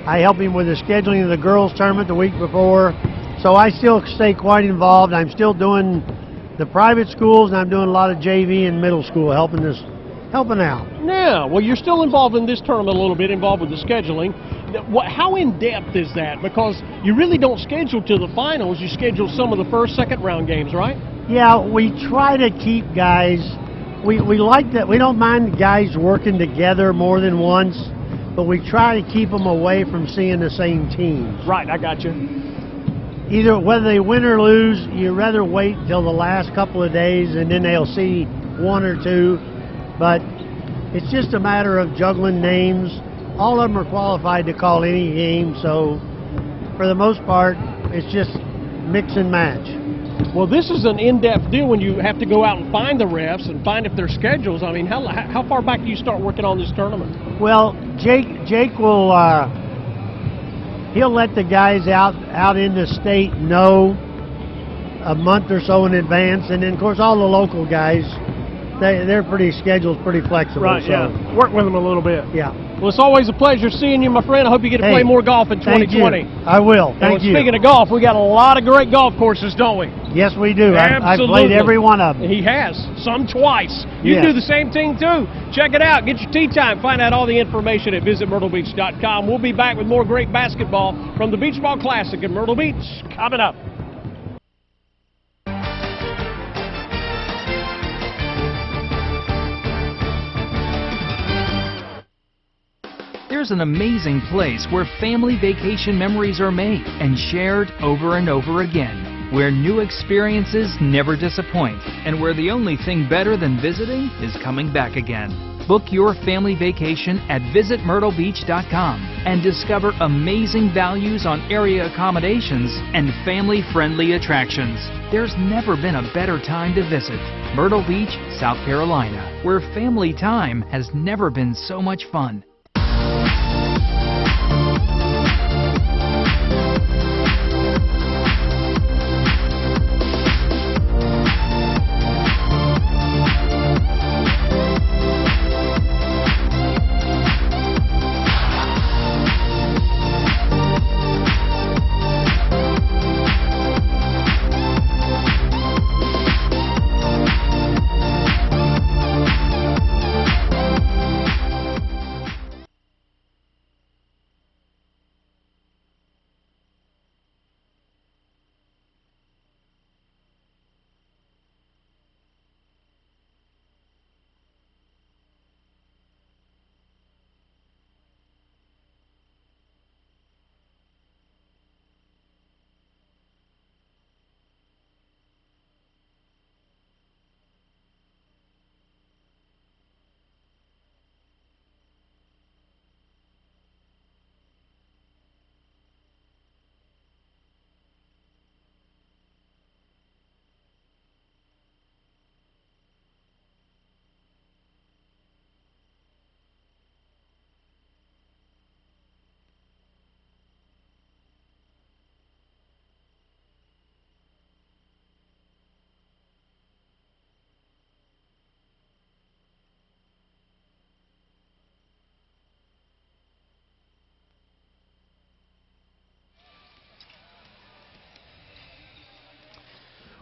I help him with the scheduling of the girls' tournament the week before. So I still stay quite involved. I'm still doing the private schools, and I'm doing a lot of JV and middle school, helping out. Yeah, well, you're still involved in this tournament a little bit, involved with the scheduling. How in-depth is that? Because you really don't schedule to the finals. You schedule some of the first, second round games, right? Yeah, we try to keep guys. We like that. We don't mind guys working together more than once, but we try to keep them away from seeing the same teams. Right, I got you. Either whether they win or lose, you rather wait till the last couple of days and then they'll see one or two. But it's just a matter of juggling names. All of them are qualified to call any game, so for the most part, it's just mix and match. Well, this is an in-depth deal when you have to go out and find the refs and find if their schedules. I mean, how far back do you start working on this tournament? Well, Jake will he'll let the guys out in the state know a month or so in advance, and then of course all the local guys, they're pretty scheduled, pretty flexible. Right, so. yeah. Work with them a little bit. Yeah. Well, it's always a pleasure seeing you, my friend. I hope you get to play more golf in 2020. Thank you. I will. Thank you. Speaking of golf, we got a lot of great golf courses, don't we? Yes, we do. I've Absolutely. played every one of them. He has. Some twice. You can do the same thing, too. Check it out. Get your tee time. Find out all the information at visitmyrtlebeach.com. We'll be back with more great basketball from the Beach Ball Classic in Myrtle Beach coming up. There's an amazing place where family vacation memories are made and shared over and over again, where new experiences never disappoint, and where the only thing better than visiting is coming back again. Book your family vacation at visitmyrtlebeach.com and discover amazing values on area accommodations and family-friendly attractions. There's never been a better time to visit Myrtle Beach, South Carolina, where family time has never been so much fun.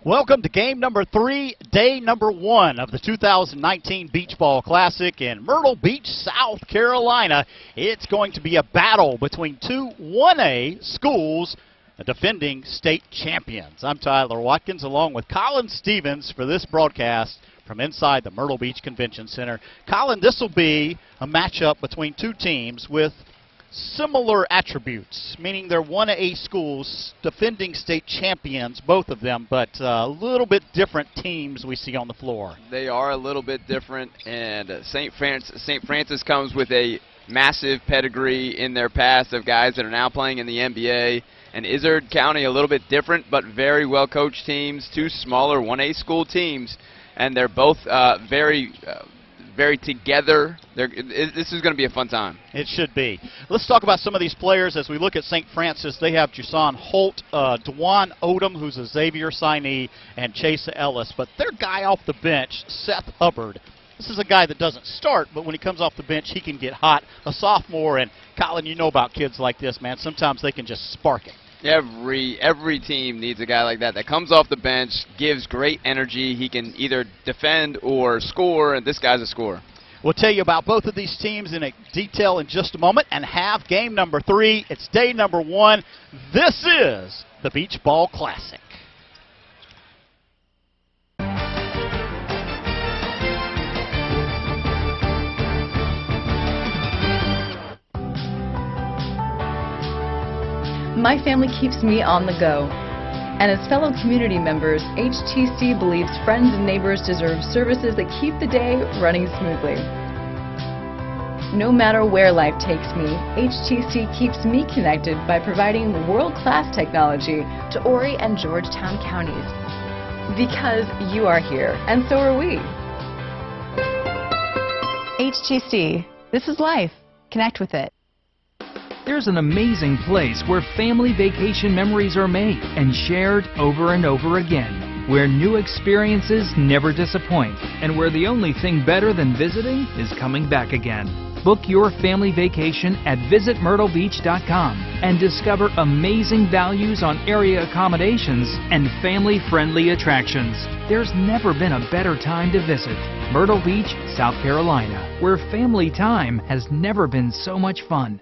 Welcome to game number 3, day number 1 of the 2019 Beach Ball Classic in Myrtle Beach, South Carolina. It's going to be a battle between two 1A schools, the defending state champions. I'm Tyler Watkins along with Colin Stevens for this broadcast from inside the Myrtle Beach Convention Center. Colin, this will be a matchup between two teams with similar attributes, meaning they're 1A schools, defending state champions, both of them, but a little bit different teams we see on the floor. They are a little bit different, and St. Francis comes with a massive pedigree in their past of guys that are now playing in the NBA, and Izard County a little bit different, but very well-coached teams, two smaller 1A school teams, and they're both very together. This is going to be a fun time. It should be. Let's talk about some of these players as we look at St. Francis. They have Jason Holt, Dwan Odom, who's a Xavier signee, and Chase Ellis. But their guy off the bench, Seth Hubbard, This is a guy that doesn't start, but when he comes off the bench, he can get hot. A sophomore, and Colin, you know about kids like this, man. Sometimes they can just spark it. Every team needs a guy like that comes off the bench, gives great energy. He can either defend or score, and this guy's a scorer. We'll tell you about both of these teams in detail in just a moment and have game number 3. It's day number 1. This is the Beach Ball Classic. My family keeps me on the go. And as fellow community members, HTC believes friends and neighbors deserve services that keep the day running smoothly. No matter where life takes me, HTC keeps me connected by providing world-class technology to Horry and Georgetown counties. Because you are here, and so are we. HTC. This is life. Connect with it. There's an amazing place where family vacation memories are made and shared over and over again, where new experiences never disappoint, and where the only thing better than visiting is coming back again. Book your family vacation at visitmyrtlebeach.com and discover amazing values on area accommodations and family-friendly attractions. There's never been a better time to visit Myrtle Beach, South Carolina, where family time has never been so much fun.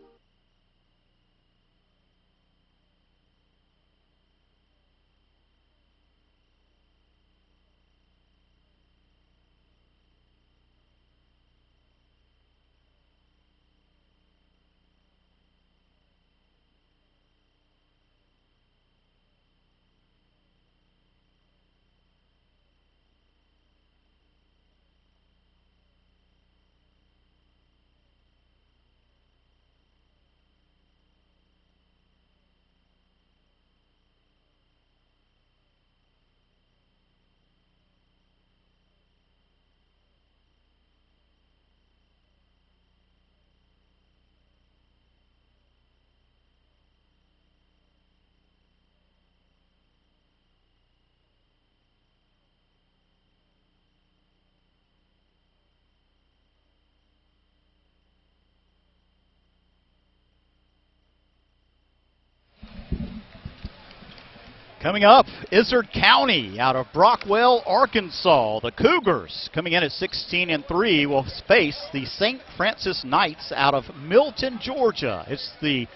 Coming up, Izard County out of Brockwell, Arkansas. The Cougars, coming in at 16-3, will face the St. Francis Knights out of Milton, Georgia. It's the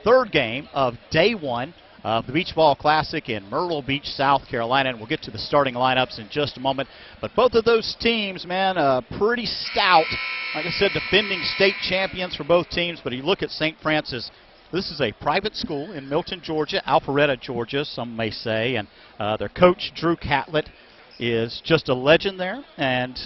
third game of day 1 of the Beach Ball Classic in Myrtle Beach, South Carolina. And we'll get to the starting lineups in just a moment. But both of those teams, man, pretty stout. Like I said, defending state champions for both teams. But you look at St. Francis. This is a private school in Milton, Georgia, Alpharetta, Georgia, some may say, and their coach, Drew Catlett, is just a legend there and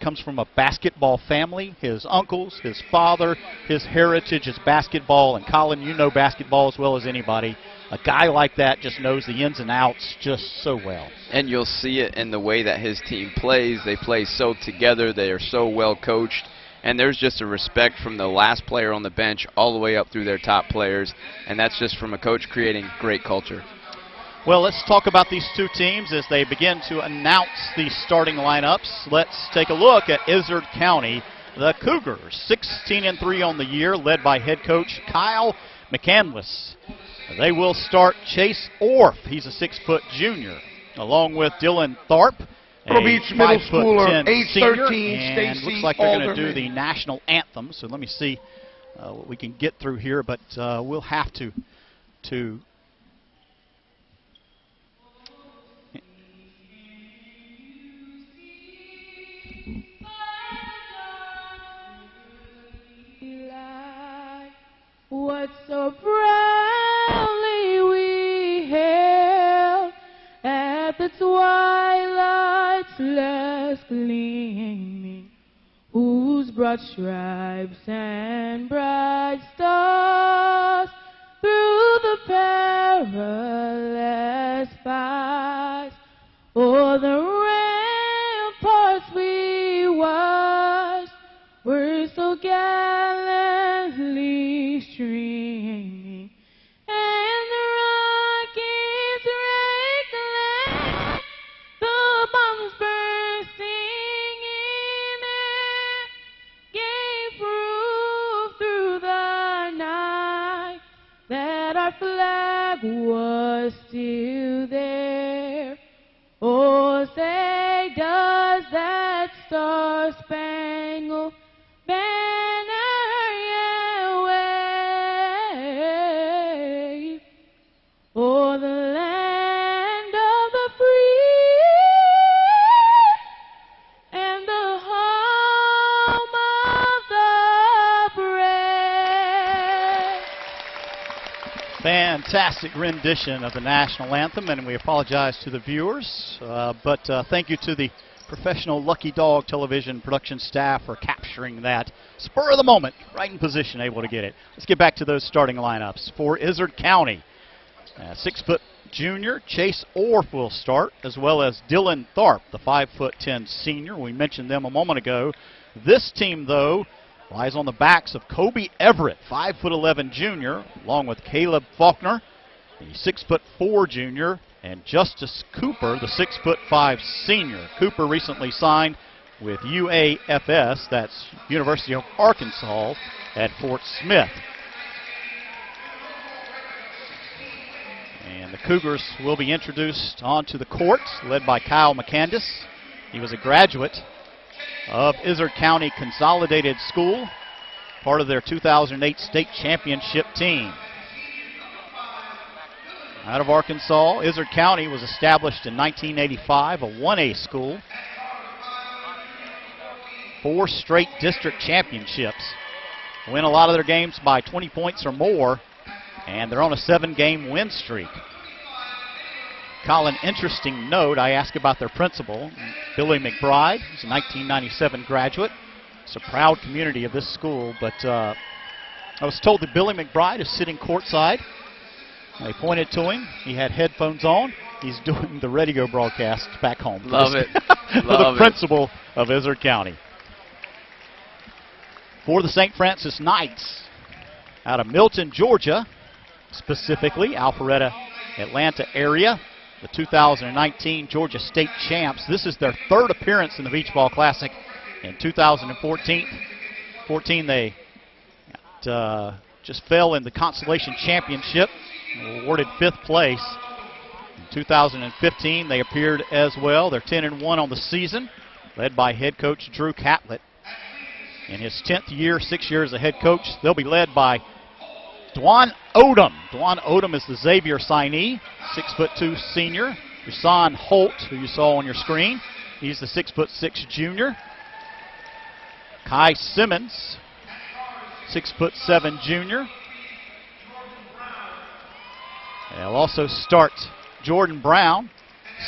comes from a basketball family. His uncles, his father, his heritage is basketball, and Colin, you know basketball as well as anybody. A guy like that just knows the ins and outs just so well. And you'll see it in the way that his team plays. They play so together. They are so well coached. And there's just a respect from the last player on the bench all the way up through their top players, and that's just from a coach creating great culture. Well, let's talk about these two teams as they begin to announce the starting lineups. Let's take a look at Izard County. The Cougars, 16-3 on the year, led by head coach Kyle McCandless. They will start Chase Orff. He's a 6-foot junior, along with Dylan Tharp, Myrtle Beach Middle Schooler, age 13, and Stacy looks like they're going to do Alderman. the national anthem. So let me see what we can get through here, but we'll have to what so proudly we hailed at the twilight's last gleaming, whose broad stripes and bright stars through the perilous fight o'er the ramparts we watched were so gallantly streaming, and the rockets rakeless, the bombs bursting in our flag was still there. Oh, say does that star-spangled banner yet wave o'er the land of the free and the home of the brave? Fantastic rendition of the national anthem, and we apologize to the viewers, but thank you to the professional Lucky Dog television production staff for capturing that spur of the moment, right in position, able to get it. Let's get back to those starting lineups. For Izard County, 6-foot junior Chase Orff will start, as well as Dylan Tharp, the 5'10" senior. We mentioned them a moment ago. This team, though, lies on the backs of Kobe Everett, 5'11" junior, along with Caleb Faulkner, the 6'4" junior, and Justice Cooper, the 6'5" senior. Cooper recently signed with UAFS, that's University of Arkansas, at Fort Smith. And the Cougars will be introduced onto the court, led by Kyle McCandis. He was a graduate of Izard County Consolidated School, part of their 2008 state championship team. Out of Arkansas, Izard County was established in 1985, a 1A school. 4 straight district championships. Win a lot of their games by 20 points or more, and they're on a 7-game win streak. Colin, interesting note, I asked about their principal, Billy McBride. He's a 1997 graduate. It's a proud community of this school, but I was told that Billy McBride is sitting courtside. They pointed to him. He had headphones on. He's doing the radio broadcast back home. Love it. For the principal of Izard County. For the St. Francis Knights, out of Milton, Georgia, specifically Alpharetta, Atlanta area, the 2019 Georgia State champs. This is their 3rd appearance in the Beach Ball Classic. In 2014, they just fell in the Consolation Championship, awarded 5th place. In 2015, they appeared as well. They're 10-1 on the season, led by head coach Drew Catlett. In his 10th year, 6 years as a head coach, they'll be led by Dwan Odom. Dwan Odom is the Xavier signee, 6'2" senior. Rasan Holt, who you saw on your screen, he's the 6'6" junior. Kai Simmons, 6'7" junior. They'll also start Jordan Brown,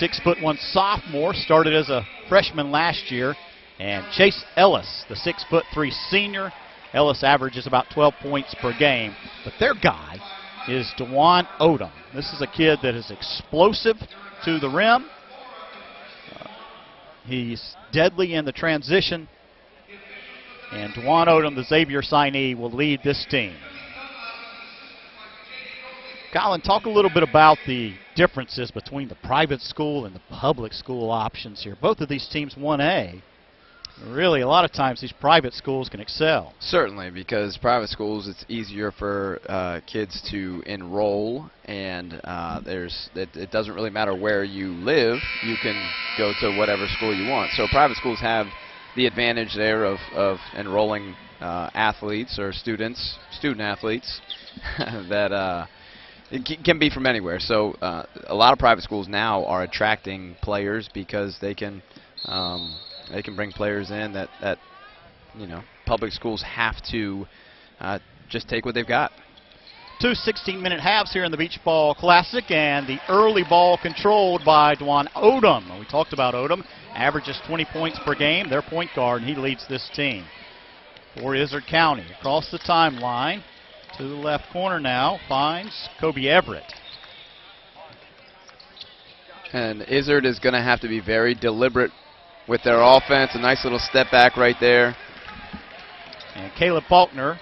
6'1" sophomore, started as a freshman last year. And Chase Ellis, the 6'3" senior. Ellis averages about 12 points per game. But their guy is Dwan Odom. This is a kid that is explosive to the rim. He's deadly in the transition. And Dwan Odom, the Xavier signee, will lead this team. Colin, talk a little bit about the differences between the private school and the public school options here. Both of these teams 1A. Really, a lot of times these private schools can excel. Certainly, because private schools, it's easier for kids to enroll, and it doesn't really matter where you live. You can go to whatever school you want. So private schools have the advantage there of enrolling athletes or student athletes that it can be from anywhere. So a lot of private schools now are attracting players because they can bring players in that public schools have to just take what they've got. 2 16-minute halves here in the Beach Ball Classic, and the early ball controlled by Dwan Odom. We talked about Odom, averages 20 points per game. Their point guard, and he leads this team. For Izard County, across the timeline to the left corner now, finds Kobe Everett. And Izard is going to have to be very deliberate with their offense. A nice little step back right there. And Caleb Faulkner,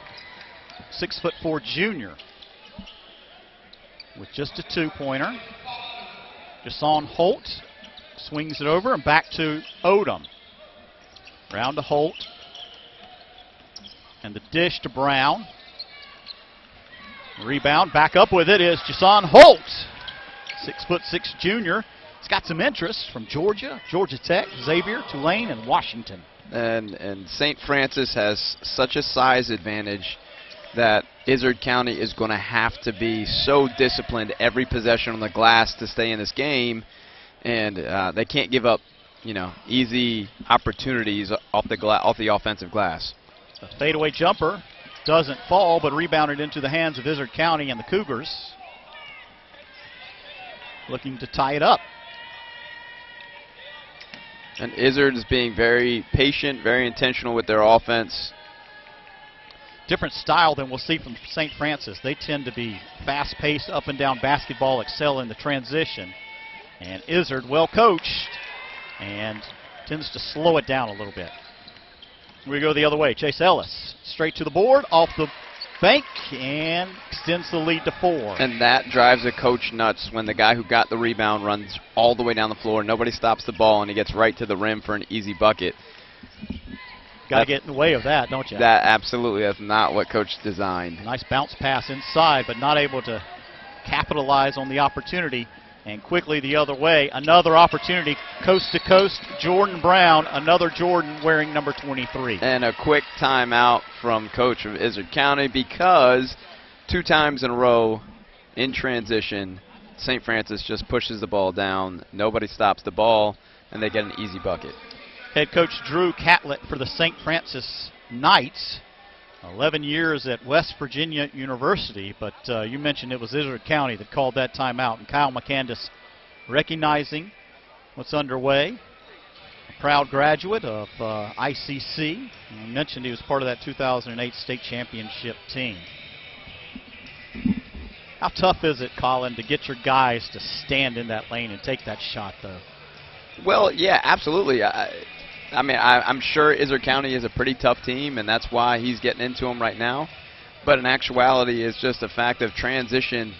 6'4" junior, with just a 2-pointer. Jason Holt swings it over and back to Odom. Round to Holt. And the dish to Brown. Rebound, back up with it is Jason Holt, 6'6" junior. He's got some interest from Georgia, Georgia Tech, Xavier, Tulane, and Washington. And St. Francis has such a size advantage that Izard County is going to have to be so disciplined every possession on the glass to stay in this game, and they can't give up, easy opportunities off the offensive glass. A fadeaway jumper doesn't fall, but rebounded into the hands of Izard County and the Cougars, looking to tie it up. And Izard is being very patient, very intentional with their offense. Different style than we'll see from St. Francis. They tend to be fast-paced, up-and-down basketball, excel in the transition. And Izard, well coached, and tends to slow it down a little bit. We go the other way. Chase Ellis, straight to the board, off the bank, and extends the lead to 4. And that drives a coach nuts when the guy who got the rebound runs all the way down the floor, nobody stops the ball, and he gets right to the rim for an easy bucket. Got to get in the way of that, don't you? That absolutely, that's not what coach designed. Nice bounce pass inside, but not able to capitalize on the opportunity. And quickly the other way, another opportunity, coast to coast, Jordan Brown, another Jordan wearing number 23. And a quick timeout from coach of Izard County because 2 times in a row in transition, St. Francis just pushes the ball down, nobody stops the ball, and they get an easy bucket. Head coach Drew Catlett for the St. Francis Knights. 11 years at West Virginia University, but you mentioned it was Izard County that called that timeout, and Kyle McCandis recognizing what's underway. A proud graduate of ICC. I mentioned he was part of that 2008 state championship team. How tough is it, Colin, to get your guys to stand in that lane and take that shot, though? Well, yeah, absolutely. I mean, I'm sure Izard County is a pretty tough team, and that's why he's getting into them right now. But in actuality, it's just a fact of transition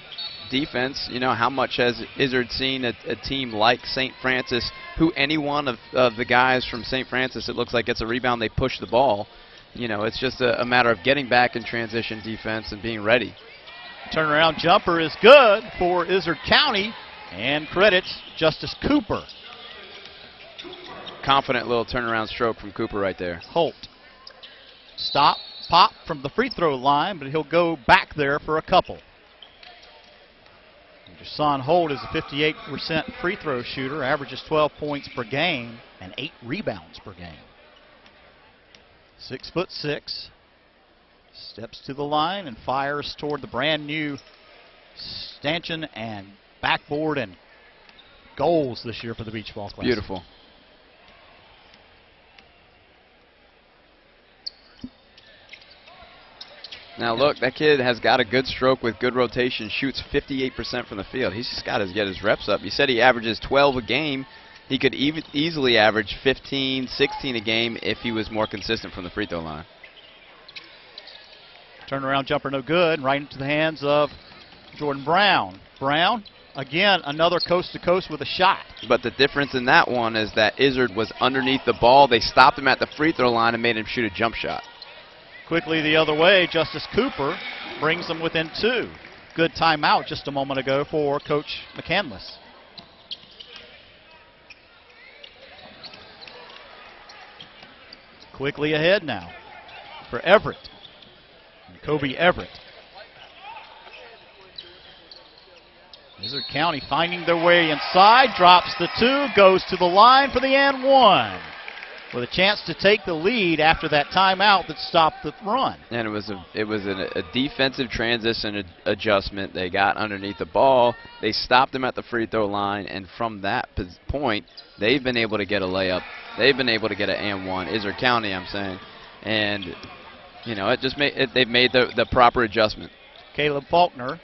defense. How much has Izard seen a team like St. Francis, who any one of the guys from St. Francis, it looks like gets a rebound, they push the ball. It's just a matter of getting back in transition defense and being ready. Turnaround jumper is good for Izard County, and credits Justice Cooper. Confident little turnaround stroke from Cooper right there. Holt. Stop, pop from the free throw line, but he'll go back there for a couple. Jason Holt is a 58% free throw shooter, averages 12 points per game and 8 rebounds per game. 6'6", steps to the line and fires toward the brand new stanchion and backboard and goals this year for the Beach Ball Classic. Beautiful. Now look, that kid has got a good stroke with good rotation, shoots 58% from the field. He's just got to get his reps up. You said he averages 12 a game. He could easily average 15, 16 a game if he was more consistent from the free throw line. Turnaround jumper no good, right into the hands of Jordan Brown. Brown, again, another coast-to-coast with a shot. But the difference in that one is that Izard was underneath the ball. They stopped him at the free throw line and made him shoot a jump shot. Quickly the other way, Justice Cooper brings them within 2. Good timeout just a moment ago for Coach McCandless. Quickly ahead now for Everett. And Kobe Everett. Izard County finding their way inside, drops the 2, goes to the line for the and 1. With a chance to take the lead after that timeout that stopped the run. And it was a defensive transition adjustment. They got underneath the ball. They stopped him at the free throw line, and from that point, they've been able to get a layup. They've been able to get an and 1. Izard County, I'm saying, and it just they've made the proper adjustment. Caleb Faulkner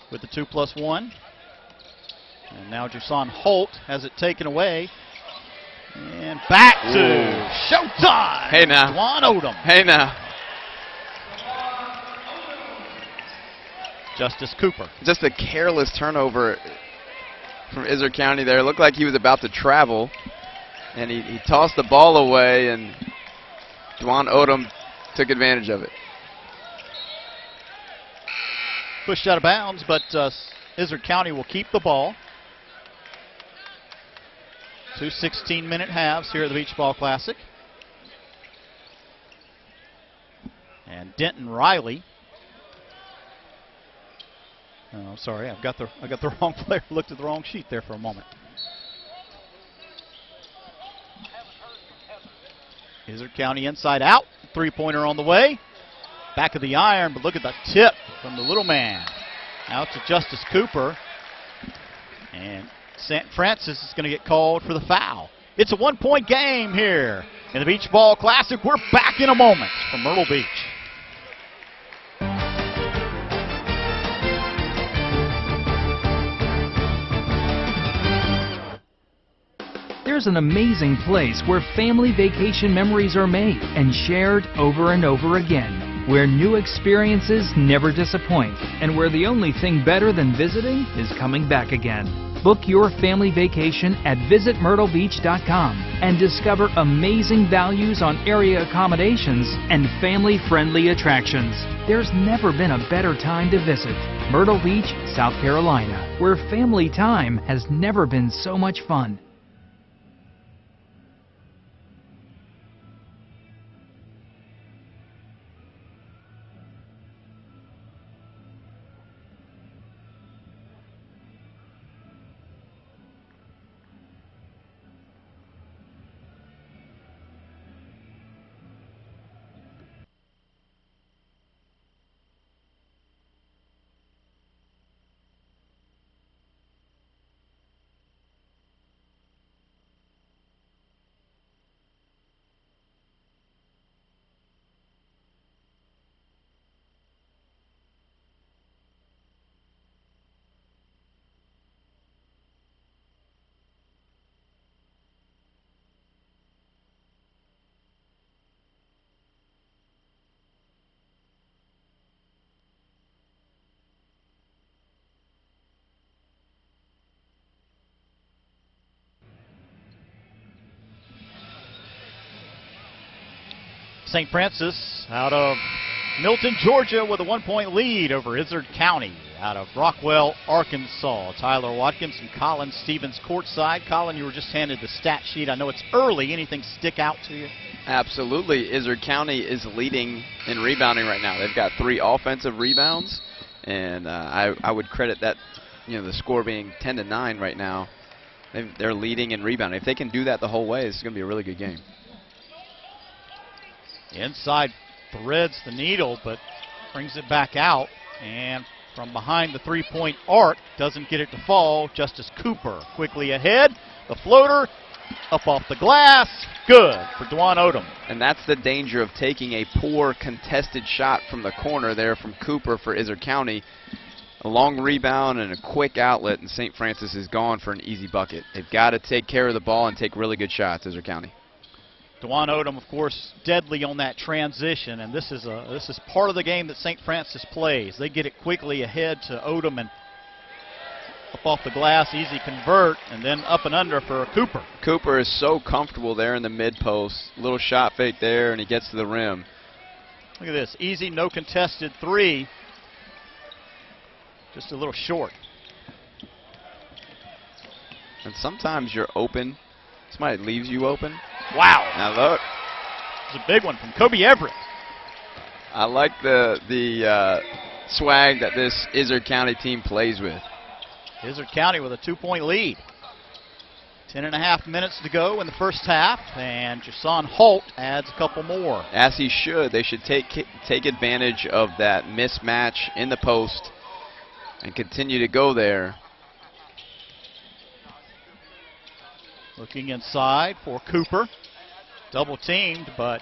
with the 2+1, and now Jason Holt has it taken away. And back to showtime. Hey now. Dwan Odom. Hey now. Justice Cooper. Just a careless turnover from Izard County there. It looked like he was about to travel, and he tossed the ball away, and Dwan Odom took advantage of it. pushed out of bounds, but Izard County will keep the ball. 2 16-minute halves here at the Beach Ball Classic. And Denton Riley. Oh, sorry, I got the wrong player. Looked at the wrong sheet there for a moment. Izard County inside out. Three-pointer on the way. Back of the iron, but look at the tip from the little man. Out to Justice Cooper. And St. Francis is going to get called for the foul. It's a one-point game here in the Beach Ball Classic. We're back in a moment from Myrtle Beach. There's an amazing place where family vacation memories are made and shared over and over again, where new experiences never disappoint, and where the only thing better than visiting is coming back again. Book your family vacation at visitmyrtlebeach.com and discover amazing values on area accommodations and family-friendly attractions. There's never been a better time to visit Myrtle Beach, South Carolina, where family time has never been so much fun. St. Francis out of Milton, Georgia with a 1-point lead over Izard County out of Rockwell, Arkansas. Tyler Watkins and Colin Stevens courtside. Colin, you were just handed the stat sheet. I know it's early. Anything stick out to you? Absolutely. Izard County is leading in rebounding right now. They've got 3 offensive rebounds, and I would credit that, the score being 10-9 right now. They're leading in rebounding. If they can do that the whole way, it's going to be a really good game. Inside threads the needle, but brings it back out. And from behind the three-point arc, doesn't get it to fall. Justice Cooper quickly ahead. The floater up off the glass. Good for Dwan Odom. And that's the danger of taking a poor contested shot from the corner there from Cooper for Izard County. A long rebound and a quick outlet, and St. Francis is gone for an easy bucket. They've got to take care of the ball and take really good shots, Izard County. Dwan Odom, of course, deadly on that transition, and this is part of the game that St. Francis plays. They get it quickly ahead to Odom and up off the glass, easy convert, and then up and under for Cooper. Cooper is so comfortable there in the mid-post. Little shot fake there, and he gets to the rim. Look at this, easy, no contested three. Just a little short. And sometimes you're open. Somebody leaves you open. Wow. Now look. It's a big one from Kobe Everett. I like the swag that this Izard County team plays with. Izard County with a 2-point lead. 10.5 minutes to go in the first half, and Jason Holt adds a couple more. As he should. They should take advantage of that mismatch in the post and continue to go there. Looking inside for Cooper. Double teamed, but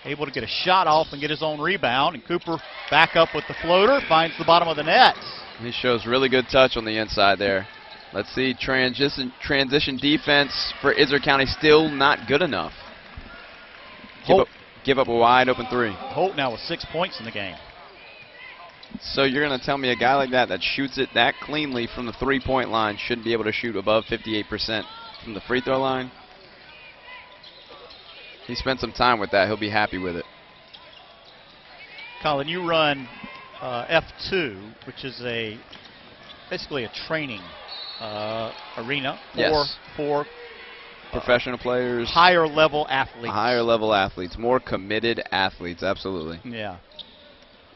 able to get a shot off and get his own rebound. And Cooper back up with the floater, finds the bottom of the net. He shows really good touch on the inside there. Let's see, transition defense for Izard County still not good enough. Give up a wide open three. Holt now with 6 points in the game. So you're going to tell me a guy like that shoots it that cleanly from the three-point line shouldn't be able to shoot above 58% from the free throw line? He spent some time with that. He'll be happy with it. Colin, you run F2, which is basically a training arena Yes. for Professional players. higher level athletes. Higher level athletes. More committed athletes, absolutely. Yeah.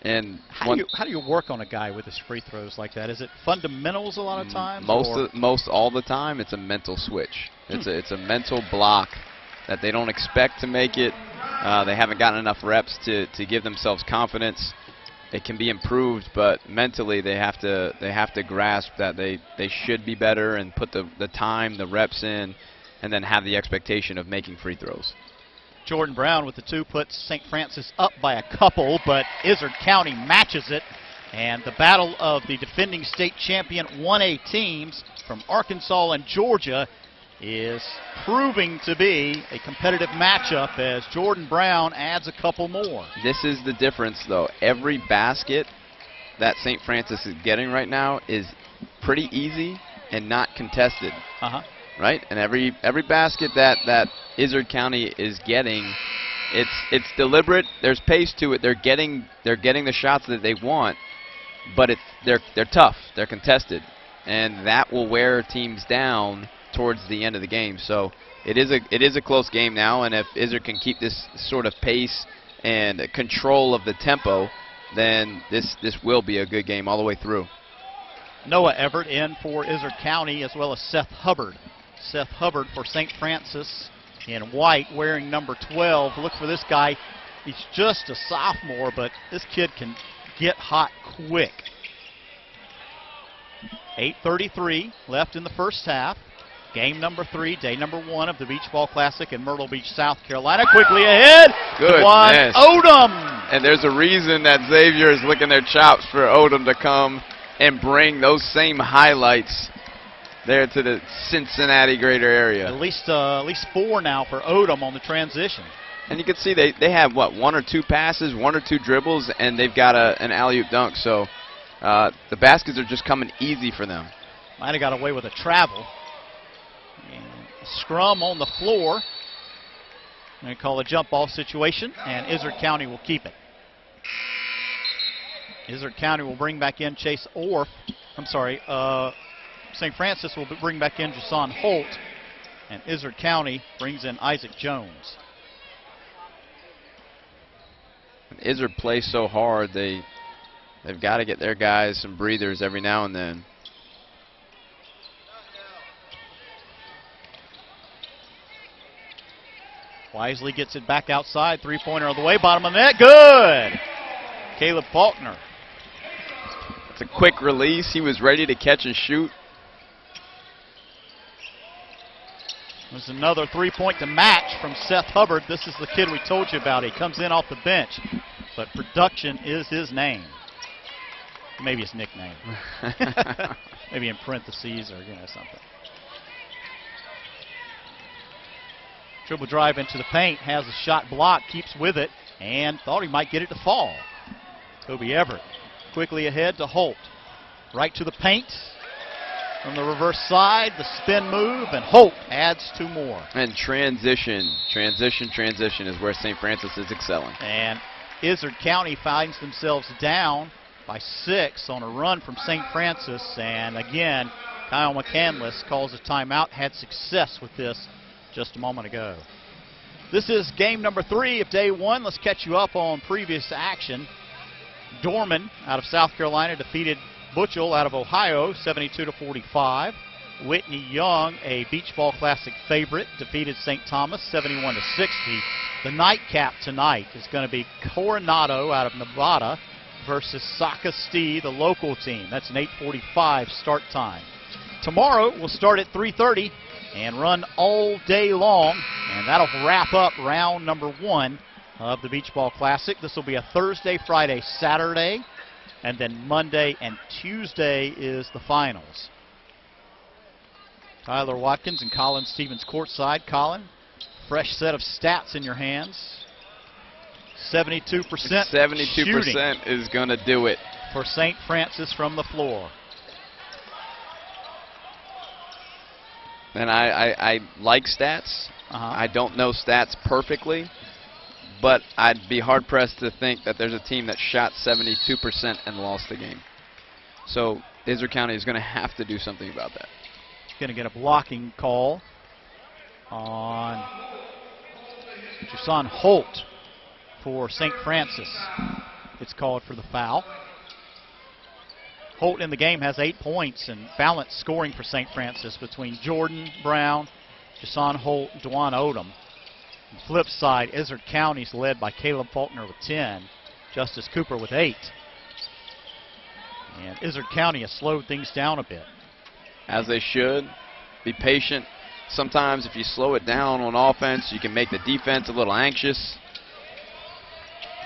And How do you work on a guy with his free throws like that? Is it fundamentals a lot of times? Most all the time, it's a mental switch. It's a mental block that they don't expect to make it. They haven't gotten enough reps to give themselves confidence. It can be improved, but mentally they have to grasp that they should be better and put the time, the reps in, and then have the expectation of making free throws. Jordan Brown with the 2 puts St. Francis up by a couple, but Izard County matches it. And the battle of the defending state champion 1A teams from Arkansas and Georgia is proving to be a competitive matchup as Jordan Brown adds a couple more. This is the difference, though. Every basket that St. Francis is getting right now is pretty easy and not contested. Right? And every basket that Izard County is getting, it's deliberate. There's pace to it. They're getting the shots that they want, but they're tough. They're contested, and that will wear teams down towards the end of the game. So it is a close game now, and if Izard can keep this sort of pace and control of the tempo, then this will be a good game all the way through. Noah Everett in for Izard County, as well as Seth Hubbard. Seth Hubbard for St. Francis in white, wearing number 12. Look for this guy. He's just a sophomore, but this kid can get hot quick. 8:33 left in the first half. Game number 3, day number 1 of the Beach Ball Classic in Myrtle Beach, South Carolina. Quickly ahead. Goodness. Odom. And there's a reason that Xavier is licking their chops for Odom to come and bring those same highlights there to the Cincinnati greater area. At least 4 now for Odom on the transition. And you can see they have, what, 1 or 2 passes, 1 or 2 dribbles, and they've got an alley-oop dunk. So the baskets are just coming easy for them. Might have got away with a travel. And a scrum on the floor. They call a jump ball situation, and Izard County will keep it. Izard County will bring back in Chase Orff. I'm sorry, St. Francis will bring back in Jason Holt, and Izard County brings in Isaac Jones. Izard plays so hard, they've got to get their guys some breathers every now and then. Wisely gets it back outside. 3-pointer on the way. Bottom of the net. Good. Caleb Faulkner. It's a quick release. He was ready to catch and shoot. There's another 3-point to match from Seth Hubbard. This is the kid we told you about. He comes in off the bench, but production is his name. Maybe his nickname. Maybe in parentheses or something. Dribble drive into the paint, has a shot blocked, keeps with it, and thought he might get it to fall. Toby Everett quickly ahead to Holt. Right to the paint. From the reverse side, the spin move, and Holt adds 2 more. And transition is where St. Francis is excelling. And Izard County finds themselves down by 6 on a run from St. Francis. And again, Kyle McCandless calls a timeout, had success with this just a moment ago. This is game number 3 of day 1. Let's catch you up on previous action. Dorman out of South Carolina defeated Butchell out of Ohio 72-45. Whitney Young, a Beach Ball Classic favorite, defeated St. Thomas 71-60. The nightcap tonight is going to be Coronado out of Nevada versus Sacastee, the local team. That's an 8:45 start time. Tomorrow we'll start at 3:30 and run all day long, and that'll wrap up round number 1 of the Beach Ball Classic. This will be a Thursday, Friday, Saturday, and then Monday and Tuesday is the finals. Tyler Watkins and Colin Stevens courtside. Colin, fresh set of stats in your hands. 72% 72% is going to do it for St. Francis from the floor. And I like stats. I don't know stats perfectly, but I'd be hard-pressed to think that there's a team that shot 72% and lost the game. So Izard County is going to have to do something about that. Going to get a blocking call on Jason Holt for St. Francis. It's called for the foul. Holt in the game has 8 points and balanced scoring for St. Francis between Jordan Brown, Jason Holt, and Dwan Odom. On the flip side, Izard County's led by Caleb Faulkner with 10, Justice Cooper with 8. And Izard County has slowed things down a bit. As they should. Be patient. Sometimes if you slow it down on offense, you can make the defense a little anxious.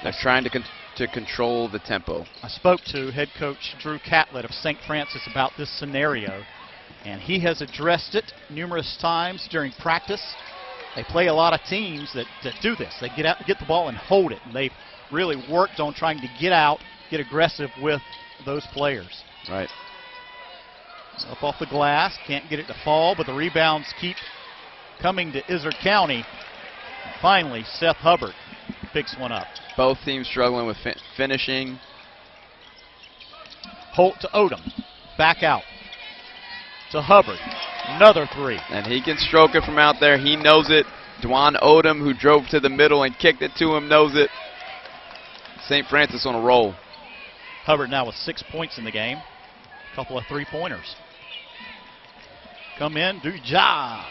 They're trying to control the tempo. I spoke to head coach Drew Catlett of St. Francis about this scenario, and he has addressed it numerous times during practice. They play a lot of teams that do this. They get out, get the ball, and hold it. And they've really worked on trying to get out, get aggressive with those players. Right. Up off the glass, can't get it to fall, but the rebounds keep coming to Izard County. And finally, Seth Hubbard picks one up. Both teams struggling with finishing. Holt to Odom. Back out to Hubbard. Another three. And he can stroke it from out there. He knows it. Dwan Odom, who drove to the middle and kicked it to him, knows it. St. Francis on a roll. Hubbard now with 6 points in the game. A couple of three-pointers. Come in, do your job.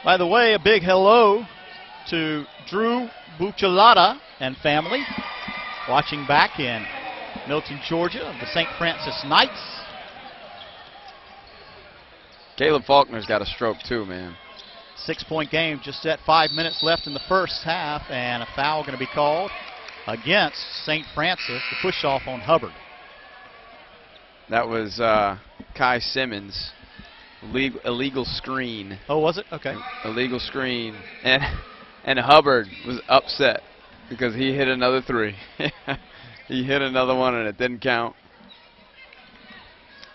By the way, a big hello to Drew Buchalata and family watching back in Milton, Georgia, of the St. Francis Knights. Caleb Faulkner's got a stroke too, man. 6-point game, just at 5 minutes left in the first half, and a foul going to be called against St. Francis, the push-off on Hubbard. That was Kai Simmons. Illegal screen. Oh, was it? Okay. Illegal screen. And Hubbard was upset because he hit another three. He hit another one and it didn't count.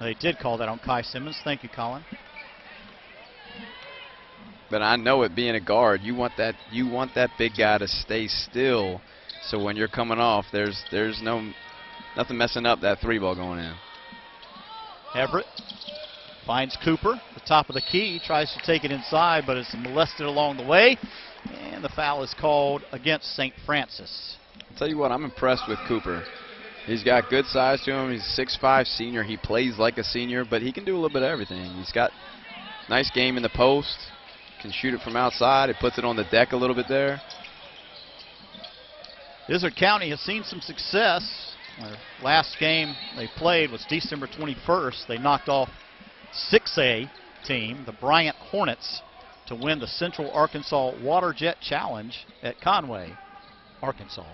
They did call that on Kai Simmons. Thank you, Colin. But I know it being a guard, you want that big guy to stay still, so when you're coming off, there's nothing messing up that three ball going in. Everett finds Cooper, the top of the key, tries to take it inside, but is molested along the way, and the foul is called against St. Francis. I'll tell you what, I'm impressed with Cooper. He's got good size to him. He's a 6'5" senior. He plays like a senior, but he can do a little bit of everything. He's got nice game in the post. Can shoot it from outside. It puts it on the deck a little bit there. Izard County has seen some success. Their last game they played was December 21st. They knocked off 6A team, the Bryant Hornets, to win the Central Arkansas Water Jet Challenge at Conway, Arkansas.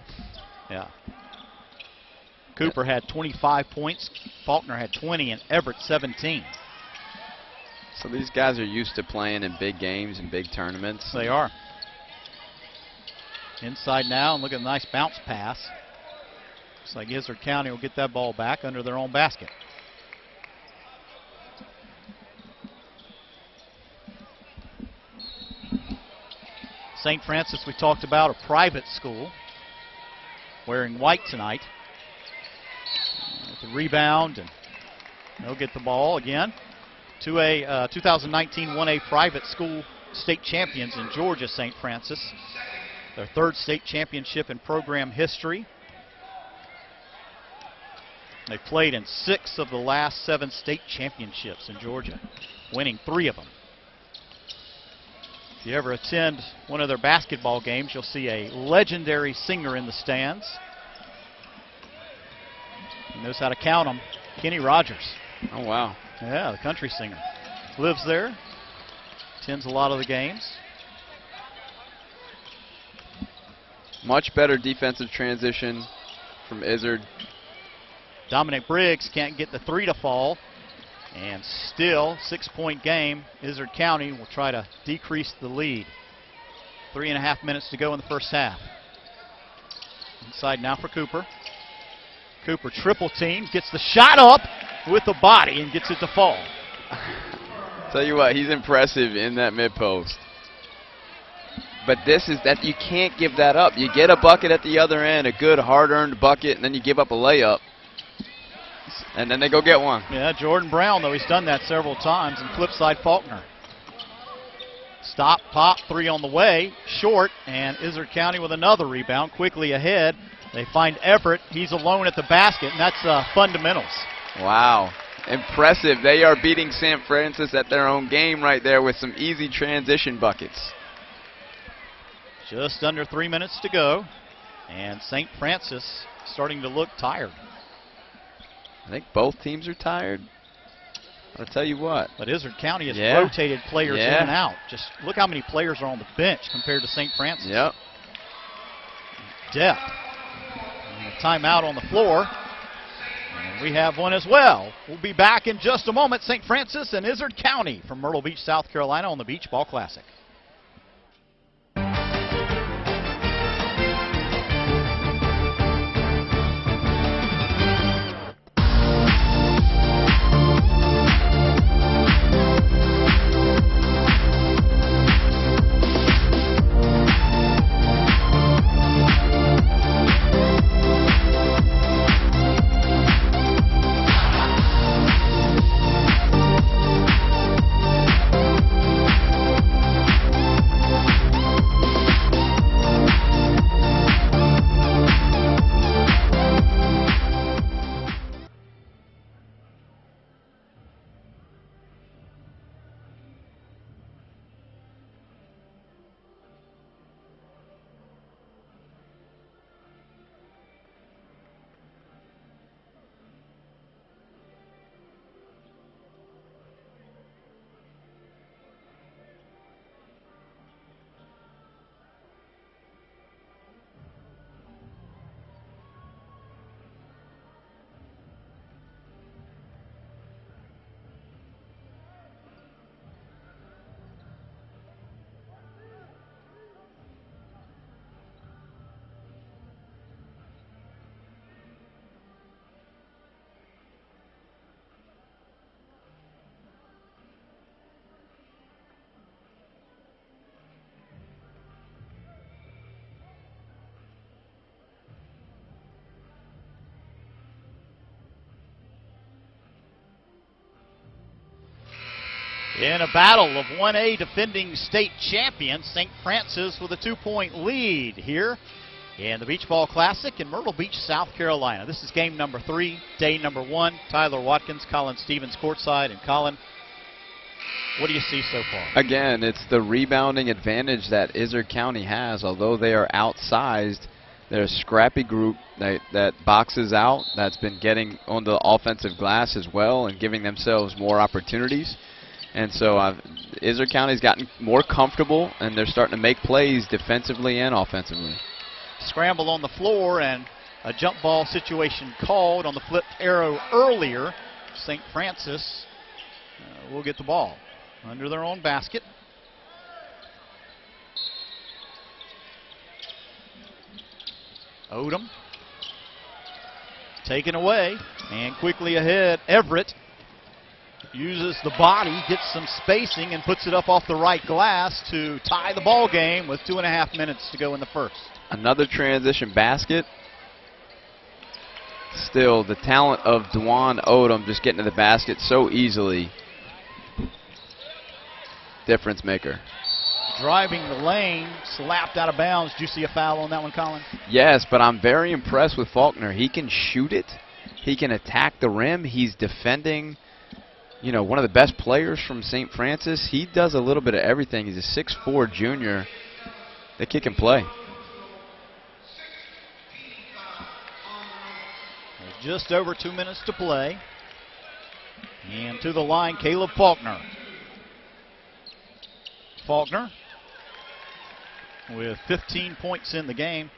Yeah. Cooper had 25 points. Faulkner had 20, and Everett 17. So these guys are used to playing in big games and big tournaments. They are. Inside now, and look at the nice bounce pass. Looks like Izard County will get that ball back under their own basket. St. Francis, we talked about, a private school, wearing white tonight. With the rebound, and they'll get the ball again. To a 2019 1A private school state champions in Georgia, St. Francis. Their third state championship in program history. They played in 6 of the last 7 state championships in Georgia, winning 3 of them. If you ever attend one of their basketball games, you'll see a legendary singer in the stands. He knows how to count them. Kenny Rogers. Oh, wow. Yeah, the country singer. Lives there. Attends a lot of the games. Much better defensive transition from Izard. Dominic Briggs can't get the 3 to fall. And still, 6-point game. Izard County will try to decrease the lead. 3.5 minutes to go in the first half. Inside now for Cooper. Cooper triple team, gets the shot up with the body and gets it to fall. Tell you what, he's impressive in that mid post. But this is that you can't give that up. You get a bucket at the other end, a good hard-earned bucket, and then you give up a layup. And then they go get one. Yeah, Jordan Brown, though, he's done that several times. And flip side, Faulkner. Stop, pop, three on the way, short, and Izzard County with another rebound, quickly ahead. They find Everett. He's alone at the basket, and that's fundamentals. Wow. Impressive. They are beating St. Francis at their own game right there with some easy transition buckets. Just under 3 minutes to go, and St. Francis starting to look tired. I think both teams are tired. I'll tell you what. But Izzard County has rotated players in and out. Just look how many players are on the bench compared to St. Francis. Yep. Depth. And a timeout on the floor. And we have one as well. We'll be back in just a moment. St. Francis and Izzard County from Myrtle Beach, South Carolina on the Beach Ball Classic. In a battle of 1A defending state champions, St. Francis with a 2-point lead here in the Beach Ball Classic in Myrtle Beach, South Carolina. This is game number 3, day number 1. Tyler Watkins, Colin Stevens courtside. And Colin, what do you see so far? Again, it's the rebounding advantage that Izzard County has. Although they are outsized, they're a scrappy group that boxes out, that's been getting on the offensive glass as well and giving themselves more opportunities. And so Izzard County's gotten more comfortable, and they're starting to make plays defensively and offensively. Scramble on the floor and a jump ball situation called on the flipped arrow earlier. St. Francis will get the ball under their own basket. Odom taken away and quickly ahead. Everett uses the body, gets some spacing, and puts it up off the right glass to tie the ball game with 2.5 minutes to go in the first. Another transition basket. Still, the talent of Dwan Odom just getting to the basket so easily. Difference maker. Driving the lane, slapped out of bounds. Did you see a foul on that one, Colin? Yes, but I'm very impressed with Faulkner. He can shoot it. He can attack the rim. He's defending, you know, one of the best players from St. Francis. He does a little bit of everything. He's a 6'4" junior. The kid can play. Just over 2 minutes to play. And to the line, Caleb Faulkner. Faulkner with 15 points in the game.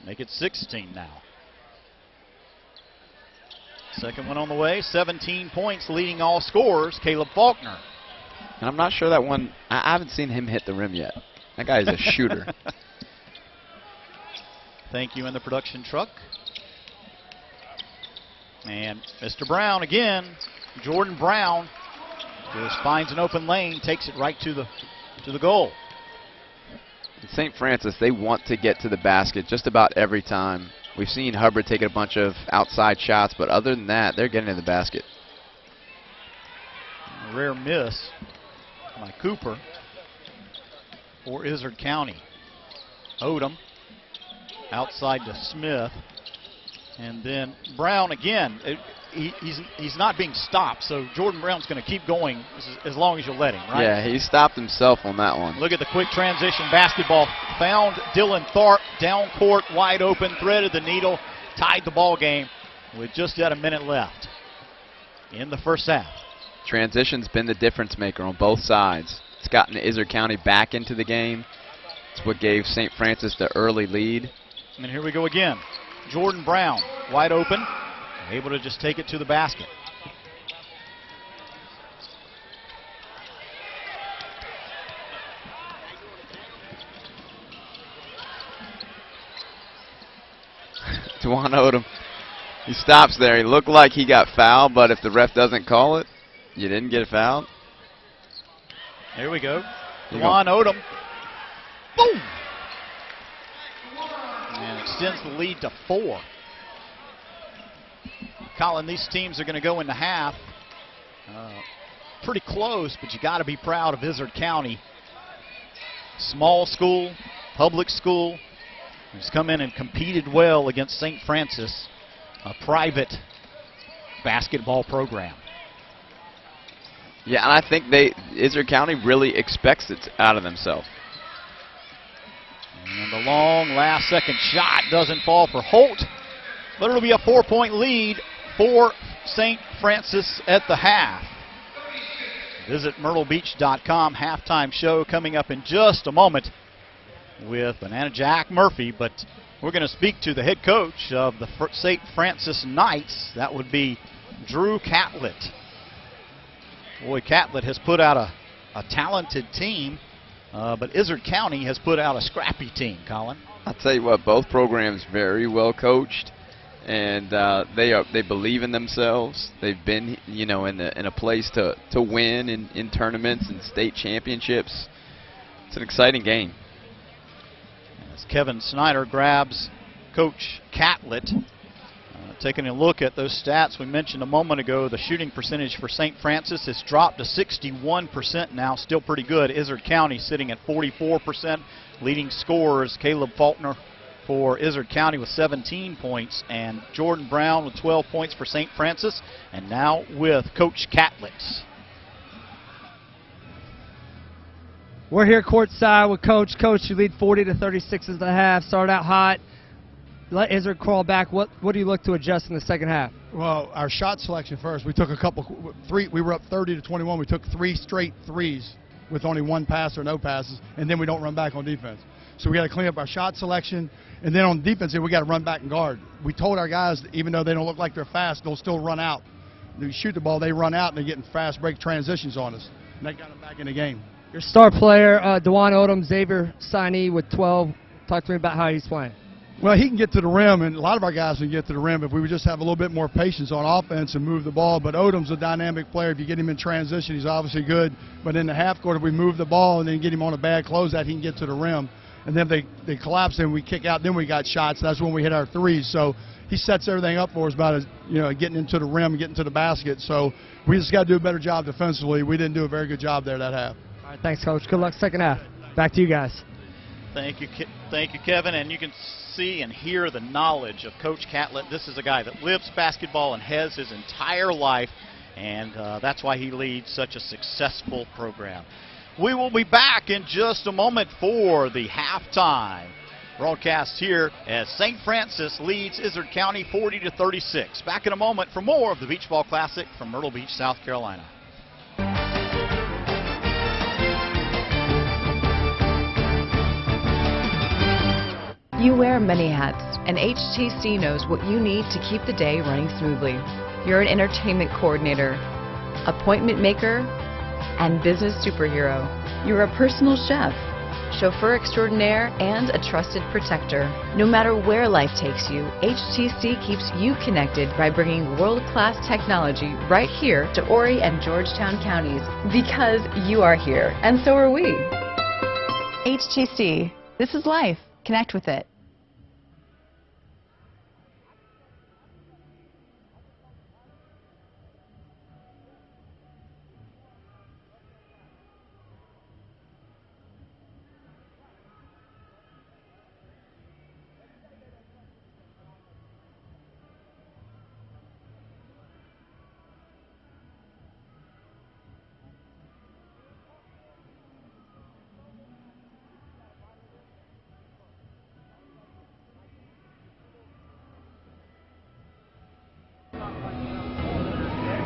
Make it 16 now. Second one on the way, 17 points, leading all scorers, Caleb Faulkner. And I'm not sure that one, I haven't seen him hit the rim yet. That guy's a shooter. Thank you in the production truck. And Mr. Brown again Jordan Brown just finds an open lane, takes it right to the goal. St. Francis, they want to get to the basket just about every time. We've seen Hubbard take a bunch of outside shots, but other than that, they're getting to the basket. A rare miss by Cooper for Izard County. Odom outside to Smith. And then Brown again. He's not being stopped, so Jordan Brown's going to keep going as long as you let him, right? Yeah, he stopped himself on that one. Look at the quick transition basketball. Found Dylan Tharp down court, wide open, threaded the needle, tied the ball game with just about a minute left in the first half. Transition's been the difference maker on both sides. It's gotten Izard County back into the game. It's what gave St. Francis the early lead. And here we go again. Jordan Brown, wide open, able to just take it to the basket. Dewan Odom, he stops there. He looked like he got fouled, but if the ref doesn't call it, you didn't get fouled. There we go. Dewan Odom. Boom! And extends the lead to 4. Colin, these teams are going to go into half pretty close, but you got to be proud of Izard County. Small school, public school, who's come in and competed well against St. Francis, a private basketball program. Yeah, and I think Izard County really expects it out of themselves. And the long last-second shot doesn't fall for Holt, but it'll be a 4-point lead for St. Francis at the half. Visit MyrtleBeach.com. Halftime show coming up in just a moment with Banana Jack Murphy, but we're going to speak to the head coach of the St. Francis Knights. That would be Drew Catlett. Boy, Catlett has put out a talented team. But Izard County has put out a scrappy team, Colin. I'll tell you what, both programs very well coached, and they believe in themselves. They've been, in a place to win in tournaments and state championships. It's an exciting game. As Kevin Snyder grabs Coach Catlett, taking a look at those stats we mentioned a moment ago, the shooting percentage for St. Francis has dropped to 61% now, still pretty good. Izard County sitting at 44%. Leading scorers, Caleb Faulkner for Izard County with 17 points, and Jordan Brown with 12 points for St. Francis. And now with Coach Catlett. We're here courtside with Coach. Coach, you lead 40-36 at the half. Started out hot. Let Izard crawl back. What do you look to adjust in the second half? Well, our shot selection first. We took we were up 30-21. We took 3 straight threes with only 1 pass or no passes, and then we don't run back on defense. So we got to clean up our shot selection, and then on defense, we got to run back and guard. We told our guys, even though they don't look like they're fast, they'll still run out. They shoot the ball, they run out, and they're getting fast break transitions on us, and that got them back in the game. Your star player, Dewan Odom, Xavier Siney with 12. Talk to me about how he's playing. Well, he can get to the rim, and a lot of our guys can get to the rim if we would just have a little bit more patience on offense and move the ball. But Odom's a dynamic player. If you get him in transition, he's obviously good. But in the half court, if we move the ball and then get him on a bad closeout, he can get to the rim. And then if they collapse and we kick out, then we got shots. That's when we hit our threes. So he sets everything up for us about getting into the rim and getting to the basket. So we just got to do a better job defensively. We didn't do a very good job there that half. All right, thanks, Coach. Good luck second half. Back to you guys. Thank you, Kevin. And you can see and hear the knowledge of Coach Catlett. This is a guy that lives basketball and has his entire life, and that's why he leads such a successful program. We will be back in just a moment for the halftime broadcast here as St. Francis leads Izard County 40-36. Back in a moment for more of the Beach Ball Classic from Myrtle Beach, South Carolina. You wear many hats, and HTC knows what you need to keep the day running smoothly. You're an entertainment coordinator, appointment maker, and business superhero. You're a personal chef, chauffeur extraordinaire, and a trusted protector. No matter where life takes you, HTC keeps you connected by bringing world-class technology right here to Horry and Georgetown counties, because you are here, and so are we. HTC. This is life. Connect with it.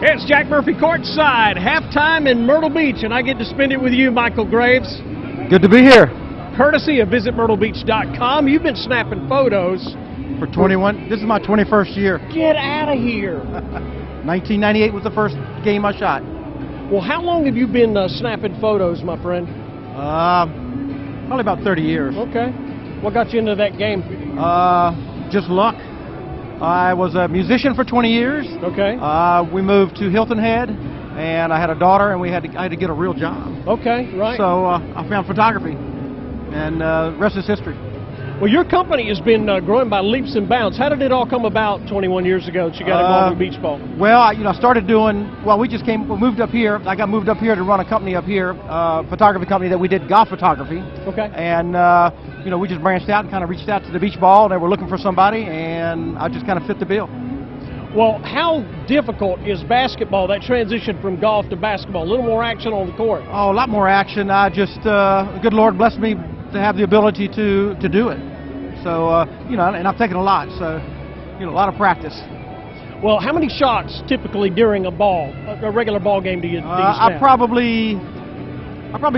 It's Jack Murphy courtside, halftime in Myrtle Beach, and I get to spend it with you, Michael Graves. Good to be here. Courtesy of visitmyrtlebeach.com. You've been snapping photos. For 21, this is my 21st year. Get out of here. 1998 was the first game I shot. Well, how long have you been snapping photos, my friend? Probably about 30 years. Okay. What got you into that game? Just luck. I was a musician for 20 years. Okay. We moved to Hilton Head, and I had a daughter, and I had to get a real job. Okay, right. So I found photography, and the rest is history. Well, your company has been growing by leaps and bounds. How did it all come about 21 years ago that you got involved with beach ball? Well, I started doing, we moved up here. I got moved up here to run a company up here, photography company that we did golf photography. Okay. And, we just branched out and kind of reached out to the beach ball. They were looking for somebody, and I just kind of fit the bill. Well, how difficult is basketball, that transition from golf to basketball? A little more action on the court. Oh, a lot more action. I just, good Lord blessed me to have the ability to do it. So, and I've taken a lot, so, a lot of practice. Well, how many shots typically during a regular ball game do you snap? I probably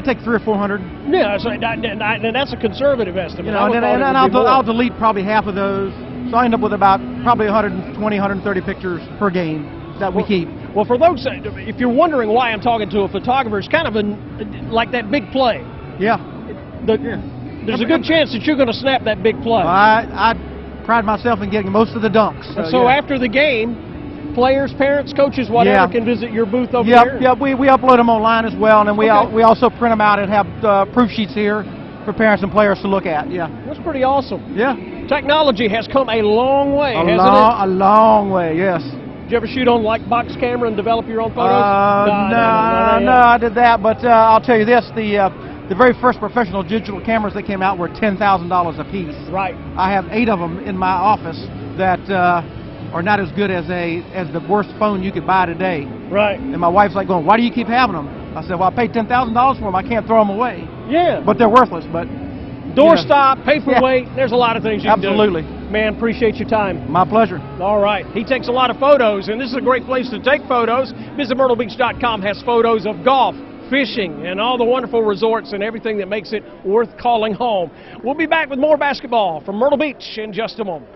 take 300 or 400. Yeah, so and that's a conservative estimate. And I'll delete probably half of those. So I end up with about probably 120, 130 pictures per game that we keep. Well, for those, if you're wondering why I'm talking to a photographer, it's kind of like that big play. Yeah. There's a good chance that you're going to snap that big play. I pride myself in getting most of the dunks. So after the game, players, parents, coaches, whatever, can visit your booth over there? Yeah, we upload them online as well, and then we also print them out and have proof sheets here for parents and players to look at. Yeah. That's pretty awesome. Yeah. Technology has come a long way, hasn't it? A long way, yes. Did you ever shoot on box camera and develop your own photos? No, I did that, but I'll tell you this, the very first professional digital cameras that came out were $10,000 a piece. Right. I have 8 of them in my office that are not as good as the worst phone you could buy today. Right. And my wife's like going, "Why do you keep having them?" I said, "Well, I paid $10,000 for them. I can't throw them away." Yeah. But they're worthless. But doorstop, paperweight. There's a lot of things you can do. Absolutely. Man, appreciate your time. My pleasure. All right. He takes a lot of photos, and this is a great place to take photos. Visit MyrtleBeach.com has photos of golf, fishing, and all the wonderful resorts and everything that makes it worth calling home. We'll be back with more basketball from Myrtle Beach in just a moment.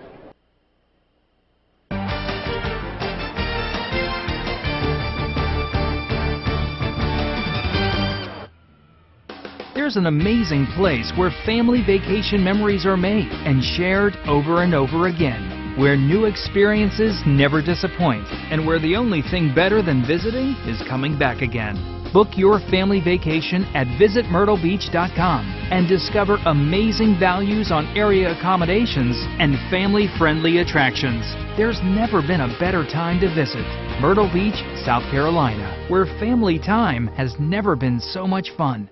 There's an amazing place where family vacation memories are made and shared over and over again, where new experiences never disappoint, and where the only thing better than visiting is coming back again. Book your family vacation at visitmyrtlebeach.com and discover amazing values on area accommodations and family-friendly attractions. There's never been a better time to visit Myrtle Beach, South Carolina, where family time has never been so much fun.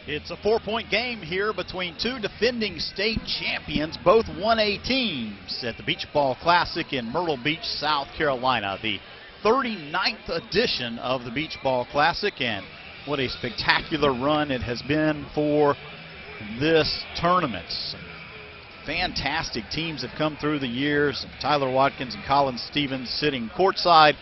It's a 4-point game here between 2 defending state champions, both 1A teams at the Beach Ball Classic in Myrtle Beach, South Carolina. The 39th edition of the Beach Ball Classic, and what a spectacular run it has been for this tournament. Some fantastic teams have come through the years. Tyler Watkins and Colin Stevens sitting courtside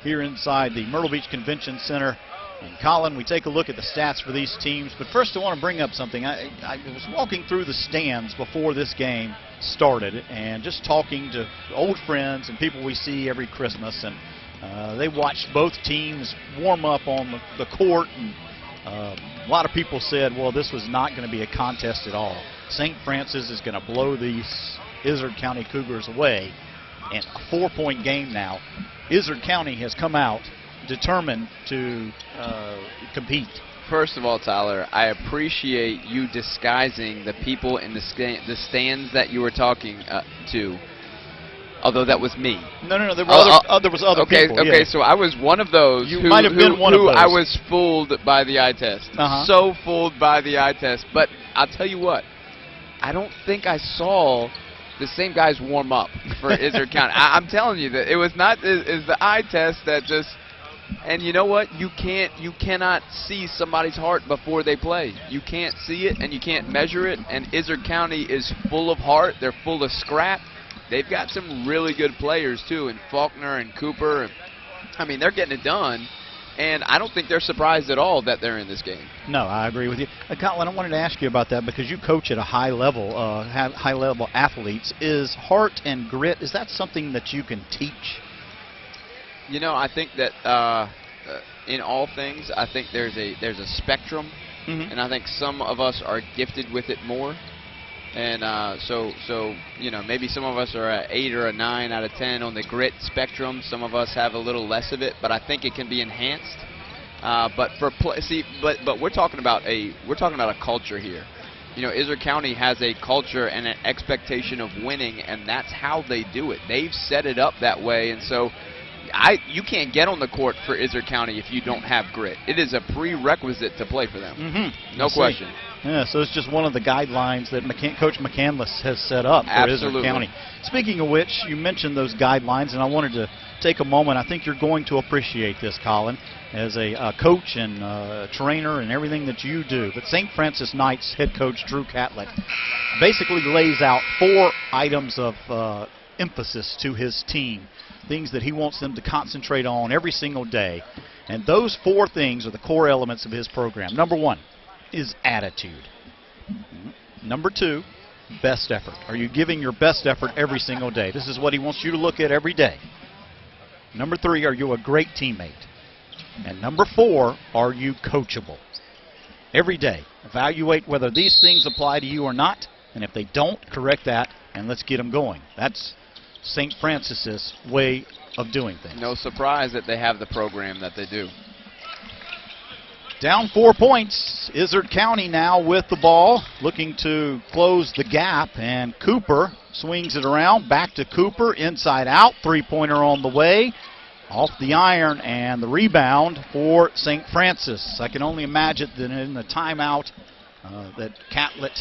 here inside the Myrtle Beach Convention Center. And Colin, we take a look at the stats for these teams, but first I want to bring up something. I was walking through the stands before this game started and just talking to old friends and people we see every Christmas, and they watched both teams warm up on the court, and a lot of people said, well, this was not going to be a contest at all. St. Francis is going to blow these Izard County Cougars away, and a 4-point game now. Izard County has come out determined to compete. First of all, Tyler, I appreciate you disguising the people in the stands that you were talking to. Although that was me. No, there were there was other people. Okay, yeah. so I was one of those who might have been one of those. I was fooled by the eye test. So fooled by the eye test. But I'll tell you what, I don't think I saw the same guys warm up for Izard County. I'm telling you that it was not is the eye test that just. And you know what? You cannot see somebody's heart before they play. You can't see it and you can't measure it. And Izard County is full of heart. They're full of scrap. They've got some really good players too, in Faulkner and Cooper. I mean, they're getting it done. And I don't think they're surprised at all that they're in this game. No, I agree with you. Colin, I wanted to ask you about that because you coach at a high level, high-level athletes. Is heart and grit, is that something that you can teach? You know, I think that in all things, I think there's a spectrum, and I think some of us are gifted with it more. And so you know, maybe some of us are an 8 or a 9 out of 10 on the grit spectrum. Some of us have a little less of it, but I think it can be enhanced. But we're talking about a culture here. You know, Izard County has a culture and an expectation of winning, and that's how they do it. They've set it up that way, and so. You can't get on the court for Izard County if you don't have grit. It is a prerequisite to play for them. No question. Yeah, so it's just one of the guidelines that Coach McCandless has set up for Izard County. Speaking of which, you mentioned those guidelines, and I wanted to take a moment. I think you're going to appreciate this, Colin, as a coach and trainer and everything that you do. But St. Francis Knights head coach Drew Catlett basically lays out 4 items of emphasis to his team. Things that he wants them to concentrate on every single day. And those 4 things are the core elements of his program. Number 1 is attitude. Number 2, best effort. Are you giving your best effort every single day? This is what he wants you to look at every day. Number 3, are you a great teammate? And number 4, are you coachable? Every day, evaluate whether these things apply to you or not, and if they don't, correct that, and let's get them going. That's St. Francis's way of doing things. No surprise that they have the program that they do. Down 4 points. Izard County now with the ball, looking to close the gap, and Cooper swings it around. Back to Cooper, inside out, 3-pointer on the way. Off the iron, and the rebound for St. Francis. I can only imagine that in the timeout that Catlett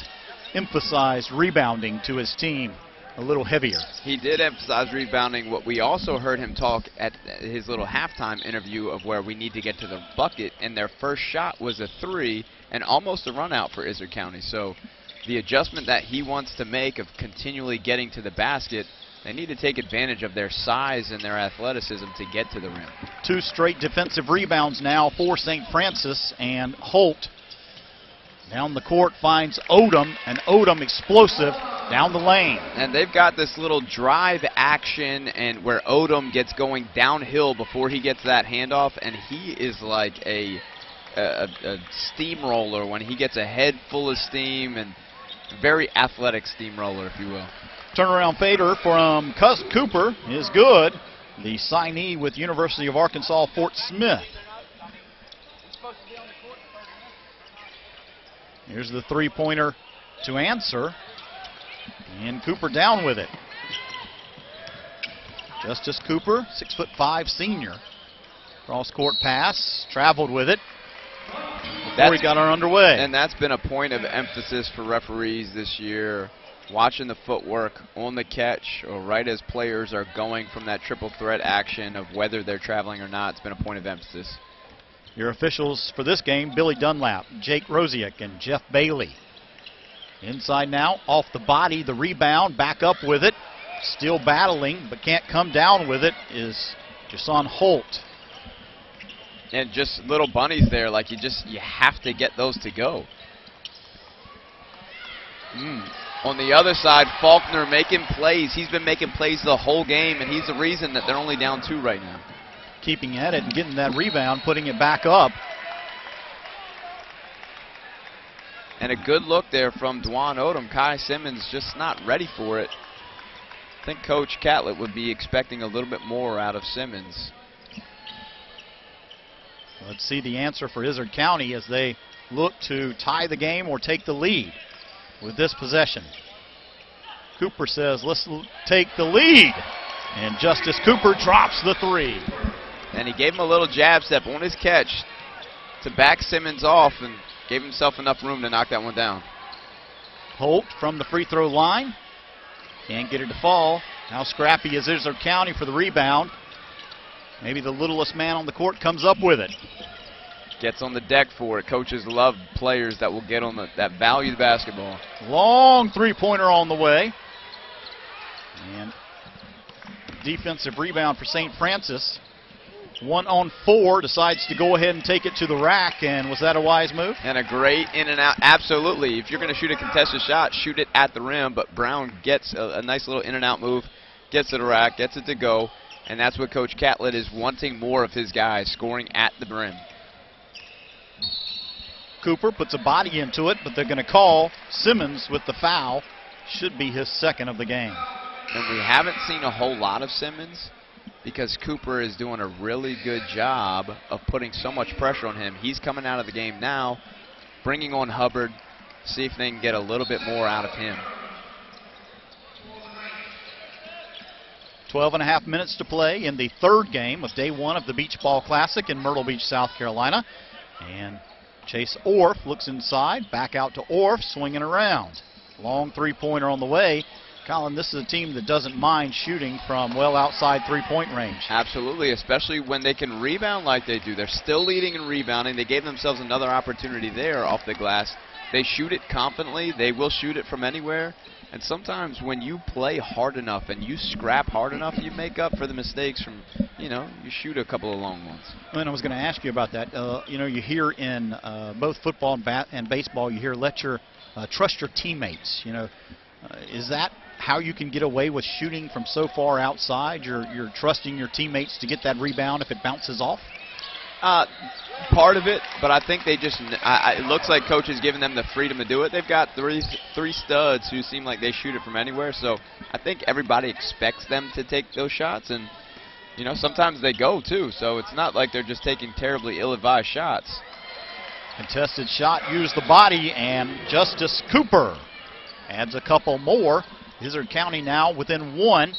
emphasized rebounding to his team a little heavier. He did emphasize rebounding. What we also heard him talk at his little halftime interview of where we need to get to the bucket, and their first shot was a 3 and almost a run out for Izard County. So the adjustment that he wants to make of continually getting to the basket, they need to take advantage of their size and their athleticism to get to the rim. 2 straight defensive rebounds now for St. Francis, and Holt down the court finds Odom, and Odom explosive down the lane. And they've got this little drive action and where Odom gets going downhill before he gets that handoff, and he is like a steamroller when he gets a head full of steam, and very athletic steamroller, if you will. Turnaround fader from Cooper is good. The signee with University of Arkansas Fort Smith. Here's the 3-pointer to answer. And Cooper down with it. Justice Cooper, 6'5" senior. Cross-court pass, traveled with it before he got her underway. And that's been a point of emphasis for referees this year. watching the footwork on the catch or right as players are going from that triple threat action of whether they're traveling or not. It's been a point of emphasis. Your officials for this game, Billy Dunlap, Jake Rosiak, and Jeff Bailey. Inside now, off the body, the rebound, back up with it. Still battling, but can't come down with it, is Jason Holt. And just little bunnies there, like you have to get those to go. On the other side, Faulkner making plays. He's been making plays the whole game, and he's the reason that they're only down 2 right now. Keeping at it and getting that rebound, putting it back up. And a good look there from Dwan Odom. Kai Simmons just not ready for it. I think Coach Catlett would be expecting a little bit more out of Simmons. Let's see the answer for Izard County as they look to tie the game or take the lead with this possession. Cooper says, let's take the lead. And Justice Cooper drops the 3. And he gave him a little jab step on his catch to back Simmons off and gave himself enough room to knock that one down. Holt from the free throw line. Can't get it to fall. Now scrappy is Izard County for the rebound. Maybe the littlest man on the court comes up with it. Gets on the deck for it. Coaches love players that will get on that value the basketball. Long three-pointer on the way. And defensive rebound for St. Francis. 1 on 4, decides to go ahead and take it to the rack, and was that a wise move? And a great in and out. Absolutely. If you're going to shoot a contested shot, shoot it at the rim, but Brown gets a nice little in and out move, gets to the rack, gets it to go, and that's what Coach Catlett is wanting more of his guys, scoring at the rim. Cooper puts a body into it, but they're going to call Simmons with the foul. Should be his 2nd of the game. And we haven't seen a whole lot of Simmons because Cooper is doing a really good job of putting so much pressure on him. He's coming out of the game now, bringing on Hubbard, see if they can get a little bit more out of him. 12.5 minutes to play in the 3rd game of day 1 of the Beach Ball Classic in Myrtle Beach, South Carolina. And Chase Orff looks inside, back out to Orff, swinging around. Long three-pointer on the way. Colin, this is a team that doesn't mind shooting from well outside three-point range. Absolutely, especially when they can rebound like they do. They're still leading in rebounding. They gave themselves another opportunity there off the glass. They shoot it confidently. They will shoot it from anywhere. And sometimes when you play hard enough and you scrap hard enough, you make up for the mistakes from, you shoot a couple of long ones. And I was going to ask you about that. You hear in both football and baseball, you hear trust your teammates. Is that how you can get away with shooting from so far outside? You're trusting your teammates to get that rebound if it bounces off? Part of it, but I think they just, it looks like Coach is giving them the freedom to do it. They've got three studs who seem like they shoot it from anywhere, so I think everybody expects them to take those shots, and, sometimes they go too, so it's not like they're just taking terribly ill-advised shots. Contested shot, used the body, and Justice Cooper adds a couple more. Izard County now within 1.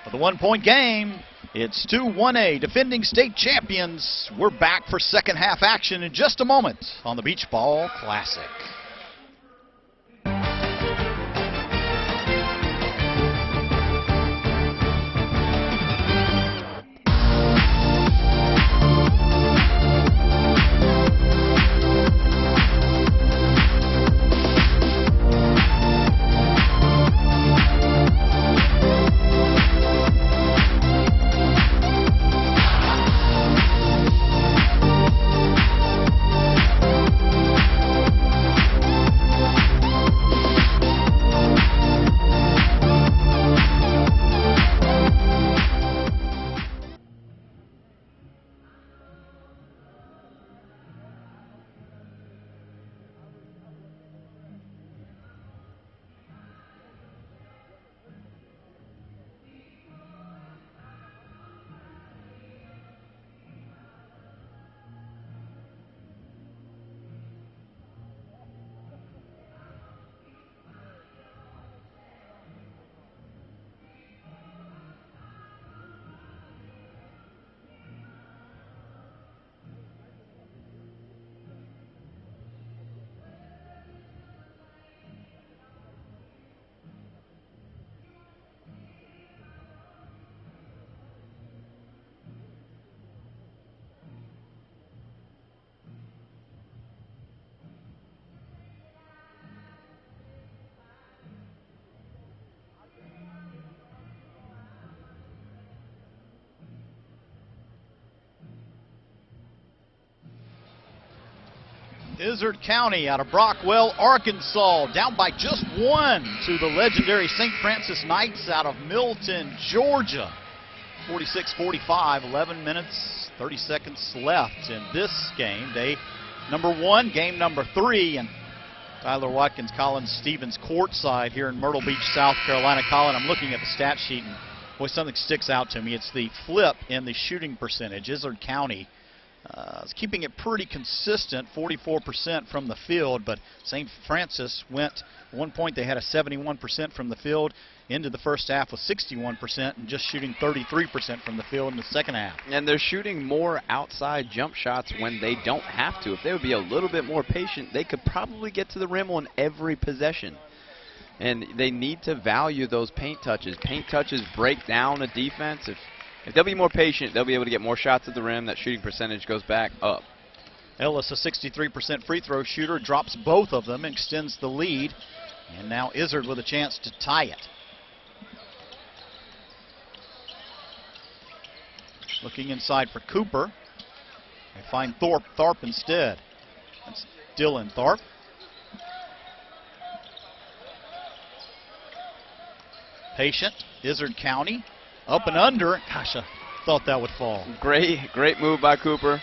For the 1-point game, it's 2-1A, defending state champions. We're back for second half action in just a moment on the Beach Ball Classic. Izzard County out of Brockwell, Arkansas, down by just 1 to the legendary St. Francis Knights out of Milton, Georgia. 46-45, 11 minutes, 30 seconds left in this game. Day number 1, game number 3, and Tyler Watkins, Colin Stevens courtside here in Myrtle Beach, South Carolina. Colin, I'm looking at the stat sheet, and boy, something sticks out to me. It's the flip in the shooting percentage. Izzard County is keeping it pretty consistent, 44% from the field, but St. Francis went, at one point they had a 71% from the field, into the first half with 61% and just shooting 33% from the field in the second half. And they're shooting more outside jump shots when they don't have to. If they would be a little bit more patient, they could probably get to the rim on every possession. And they need to value those paint touches. Paint touches break down a defense. If they'll be more patient, they'll be able to get more shots at the rim. That shooting percentage goes back up. Ellis, a 63% free throw shooter, drops both of them and extends the lead. And now Izzard with a chance to tie it. Looking inside for Cooper. They find Tharp instead. That's Dylan Tharp. Patient, Izzard County. Up and under. Gosh, I thought that would fall. Great move by Cooper.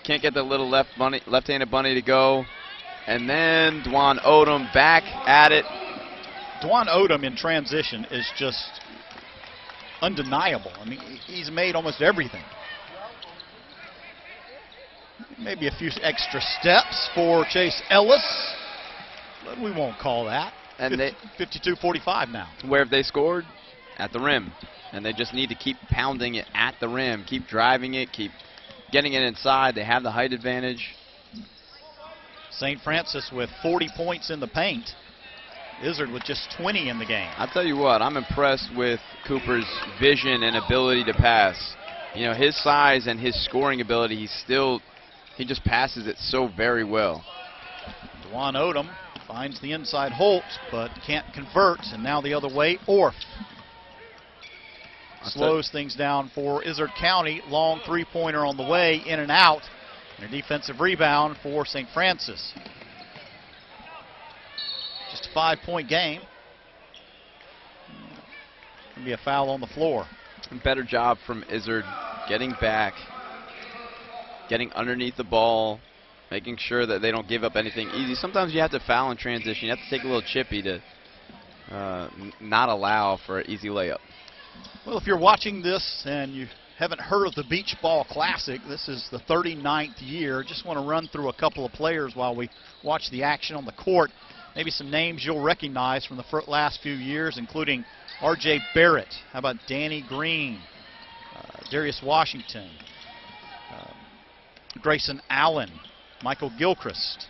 Can't get the little left-handed bunny to go. And then Dwan Odom back at it. Dwan Odom in transition is just undeniable. I mean, he's made almost everything. Maybe a few extra steps for Chase Ellis, but we won't call that. And 52-45 now. Where have they scored? At the rim. And they just need to keep pounding it at the rim, keep driving it, keep getting it inside. They have the height advantage. St. Francis with 40 points in the paint. Izzard with just 20 in the game. I'll tell you what, I'm impressed with Cooper's vision and ability to pass. You know, his size and his scoring ability, he just passes it so very well. Dwan Odom finds the inside Holt, but can't convert, and now the other way, Orff. Slows things down for Izzard County. Long three-pointer on the way, in and out. And a defensive rebound for St. Francis. Just a 5-point game. Going to be a foul on the floor. Better job from Izzard getting back, getting underneath the ball, making sure that they don't give up anything easy. Sometimes you have to foul in transition. You have to take a little chippy to not allow for an easy layup. Well, if you're watching this and you haven't heard of the Beach Ball Classic, this is the 39th year. Just want to run through a couple of players while we watch the action on the court. Maybe some names you'll recognize from the last few years, including R.J. Barrett. How about Danny Green, Darius Washington, Grayson Allen, Michael Gilchrist.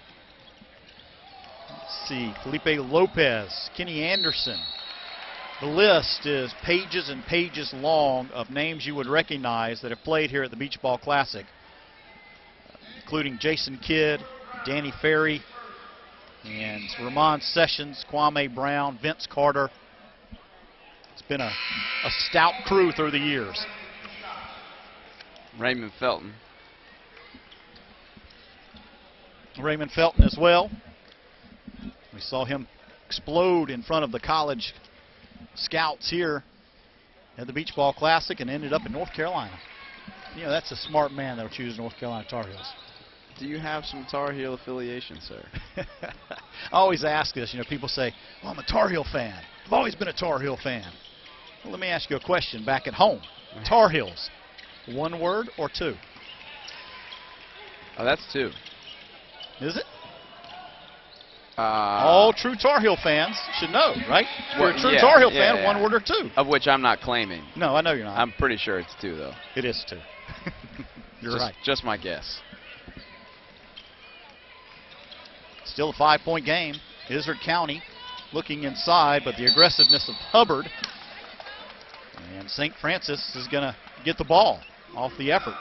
Let's see, Felipe Lopez, Kenny Anderson. The list is pages and pages long of names you would recognize that have played here at the Beach Ball Classic, including Jason Kidd, Danny Ferry, and Ramon Sessions, Kwame Brown, Vince Carter. It's been a stout crew through the years. Raymond Felton. Raymond Felton as well. We saw him explode in front of the college scouts here at the Beach Ball Classic and ended up in North Carolina. You know, that's a smart man that would choose North Carolina Tar Heels. Do you have some Tar Heel affiliation, sir? I always ask this. You know, people say, well, I'm a Tar Heel fan. I've always been a Tar Heel fan. Well, let me ask you a question back at home. Tar Heels, one word or two? Oh, that's two. Is it? All true Tar Heel fans should know, right? You're a true Tar Heel fan, one word or two. Of which I'm not claiming. No, I know you're not. I'm pretty sure it's two, though. It is two. You're right. Just my guess. Still a 5-point game. Izzard County looking inside, but the aggressiveness of Hubbard. And St. Francis is going to get the ball off the effort.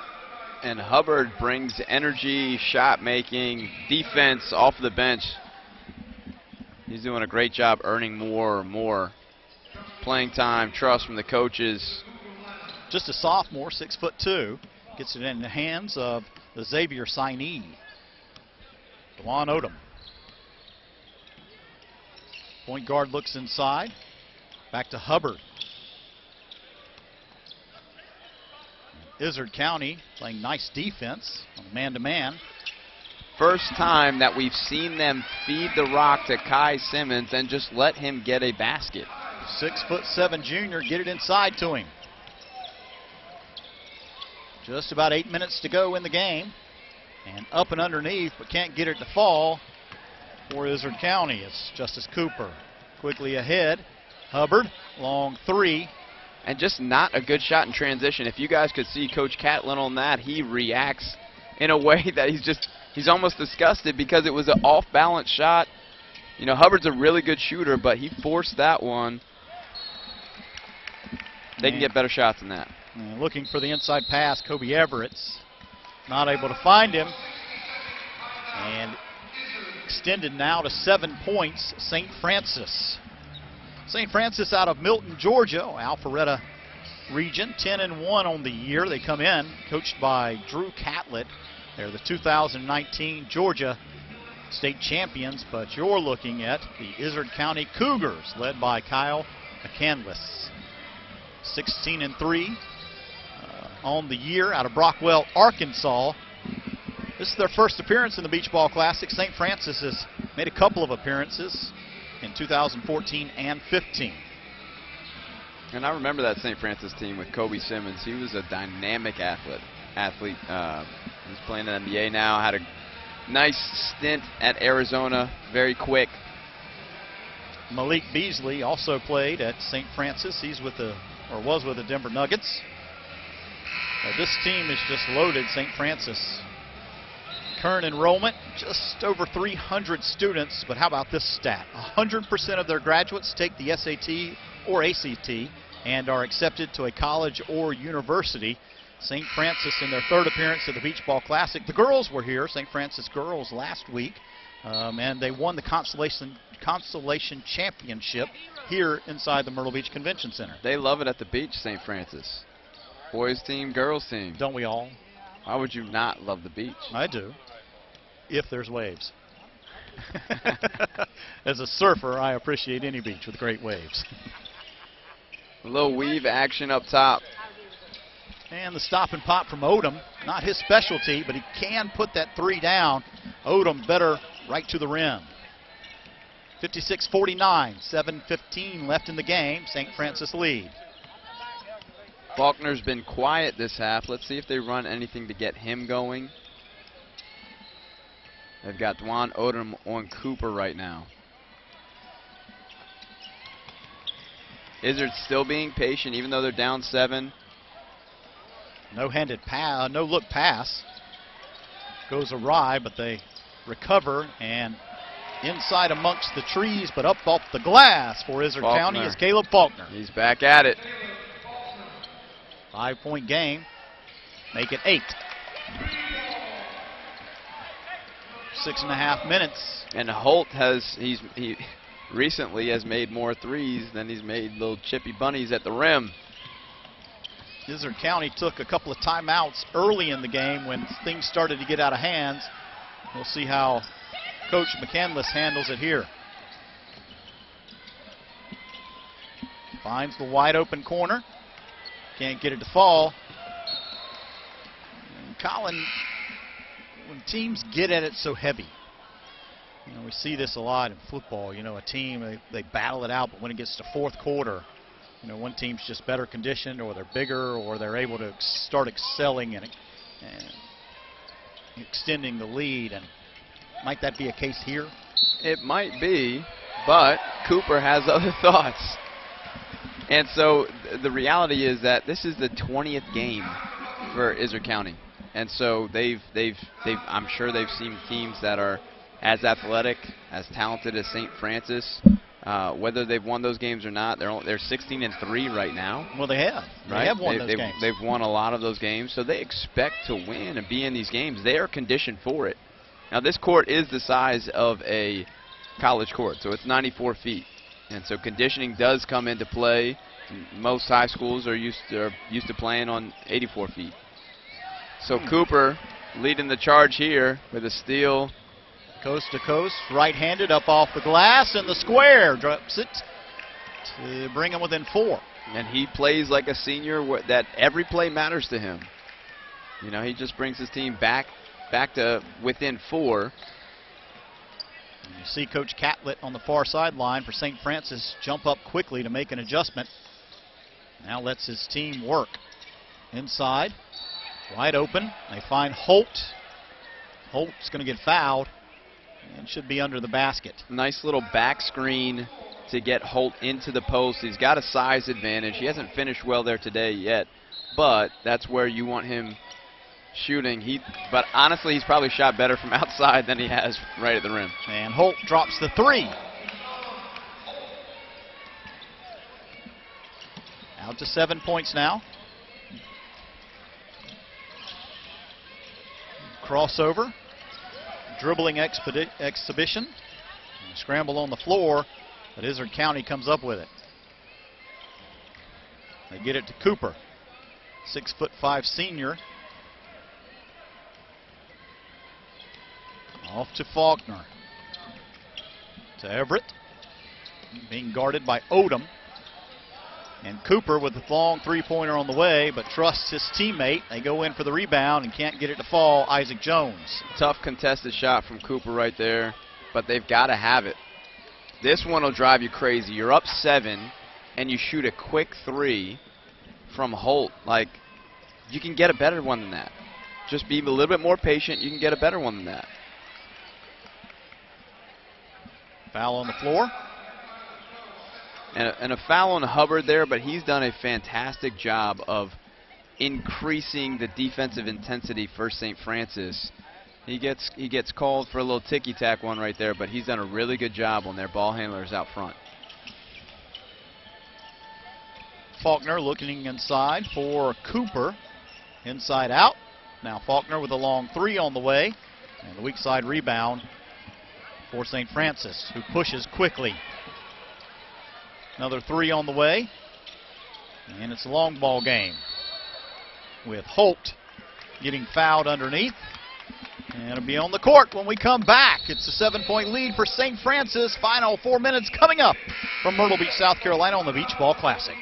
And Hubbard brings energy, shot making, defense off the bench. He's doing a great job earning more playing time, trust from the coaches. Just a sophomore, 6'2", gets it in the hands of the Xavier signee. Dwan Odom. Point guard looks inside. Back to Hubbard. Izard County playing nice defense on man-to-man. First time that we've seen them feed the rock to Kai Simmons and just let him get a basket. 6'7" junior, get it inside to him. Just about 8 minutes to go in the game. And up and underneath, but can't get it to fall for Izard County. It's Justice Cooper quickly ahead. Hubbard, long three. And just not a good shot in transition. If you guys could see Coach Catlin on that, he reacts in a way that he's almost disgusted because it was an off-balance shot. You know, Hubbard's a really good shooter, but he forced that one. They can get better shots than that. Looking for the inside pass, Kobe Everett's not able to find him. And extended now to 7 points, St. Francis. St. Francis out of Milton, Georgia, Alpharetta region, 10-1 on the year. They come in, coached by Drew Catlett. They're the 2019 Georgia state champions, but you're looking at the Izard County Cougars, led by Kyle McCandless. 16-3 on the year out of Brockwell, Arkansas. This is their first appearance in the Beach Ball Classic. St. Francis has made a couple of appearances in 2014 and 15. And I remember that St. Francis team with Kobe Simmons. He was a dynamic athlete. He's playing in the NBA now. Had a nice stint at Arizona, very quick. Malik Beasley also played at St. Francis. He's with the, or was with the Denver Nuggets. This team is just loaded, St. Francis. Current enrollment, just over 300 students, but how about this stat? 100% of their graduates take the SAT or ACT and are accepted to a college or university. St. Francis in their third appearance at the Beach Ball Classic. The girls were here, St. Francis girls, last week, and they won the Constellation Championship here inside the Myrtle Beach Convention Center. They love it at the beach, St. Francis. Boys team, girls team. Don't we all? Why would you not love the beach? I do. If there's waves. As a surfer, I appreciate any beach with great waves. A little weave action up top. And the stop and pop from Odom. Not his specialty, but he can put that three down. Odom better right to the rim. 56-49, 7:15 left in the game. St. Francis lead. Faulkner's been quiet this half. Let's see if they run anything to get him going. They've got Dwan Odom on Cooper right now. Izard still being patient even though they're down 7. No-handed pass, no-look pass. Goes awry, but they recover and inside amongst the trees, but up off the glass for Izard County is Caleb Faulkner. He's back at it. 5-point game. Make it 8. 6.5 minutes. And Holt he recently has made more threes than he's made little chippy bunnies at the rim. Izard County took a couple of timeouts early in the game when things started to get out of hands. We'll see how Coach McCandless handles it here. Finds the wide open corner. Can't get it to fall. And Colin, when teams get at it so heavy, you know, we see this a lot in football. You know, a team, they battle it out, but when it gets to fourth quarter, you know, one team's just better conditioned, or they're bigger, or they're able to start excelling and extending the lead. And might that be a case here? It might be, but Cooper has other thoughts. And so the reality is that this is the 20th game for Izard County. And so I'm sure they've seen teams that are as athletic, as talented as St. Francis. Whether they've won those games or not, they're 16-3 right now. Well, they have. Right? They have won those games. They've won a lot of those games, so they expect to win and be in these games. They are conditioned for it. Now, this court is the size of a college court, so it's 94 feet. And so conditioning does come into play. Most high schools are used to playing on 84 feet. So Cooper leading the charge here with a steal Coast to coast, right-handed, up off the glass, and the square drops it to bring him within 4. And he plays like a senior that every play matters to him. You know, he just brings his team back to within 4. And you see Coach Catlett on the far sideline for St. Francis jump up quickly to make an adjustment. Now lets his team work. Inside, wide open. They find Holt. Holt's going to get fouled and should be under the basket. Nice little back screen to get Holt into the post. He's got a size advantage. He hasn't finished well there today yet, but that's where you want him shooting. But honestly, he's probably shot better from outside than he has right at the rim. And Holt drops the 3. Out to 7 points now. Crossover. Dribbling exhibition. Scramble on the floor, but Izard County comes up with it. They get it to Cooper. 6'5" senior. Off to Faulkner. To Everett. Being guarded by Odom. And Cooper with the long three-pointer on the way, but trusts his teammate. They go in for the rebound and can't get it to fall. Isaac Jones. Tough contested shot from Cooper right there, but they've got to have it. This one will drive you crazy. You're up 7, and you shoot a quick 3 from Holt. Like, you can get a better one than that. Just be a little bit more patient. You can get a better one than that. Foul on the floor. And a foul on Hubbard there, but he's done a fantastic job of increasing the defensive intensity for St. Francis. He gets called for a little ticky-tack one right there, but he's done a really good job on their ball handlers out front. Faulkner looking inside for Cooper. Inside out. Now Faulkner with a long 3 on the way. And the weak side rebound for St. Francis, who pushes quickly. Another 3 on the way. And it's a long ball game with Holt getting fouled underneath. And it'll be on the court when we come back. It's a 7-point lead for St. Francis. Final 4 minutes coming up from Myrtle Beach, South Carolina on the Beach Ball Classic.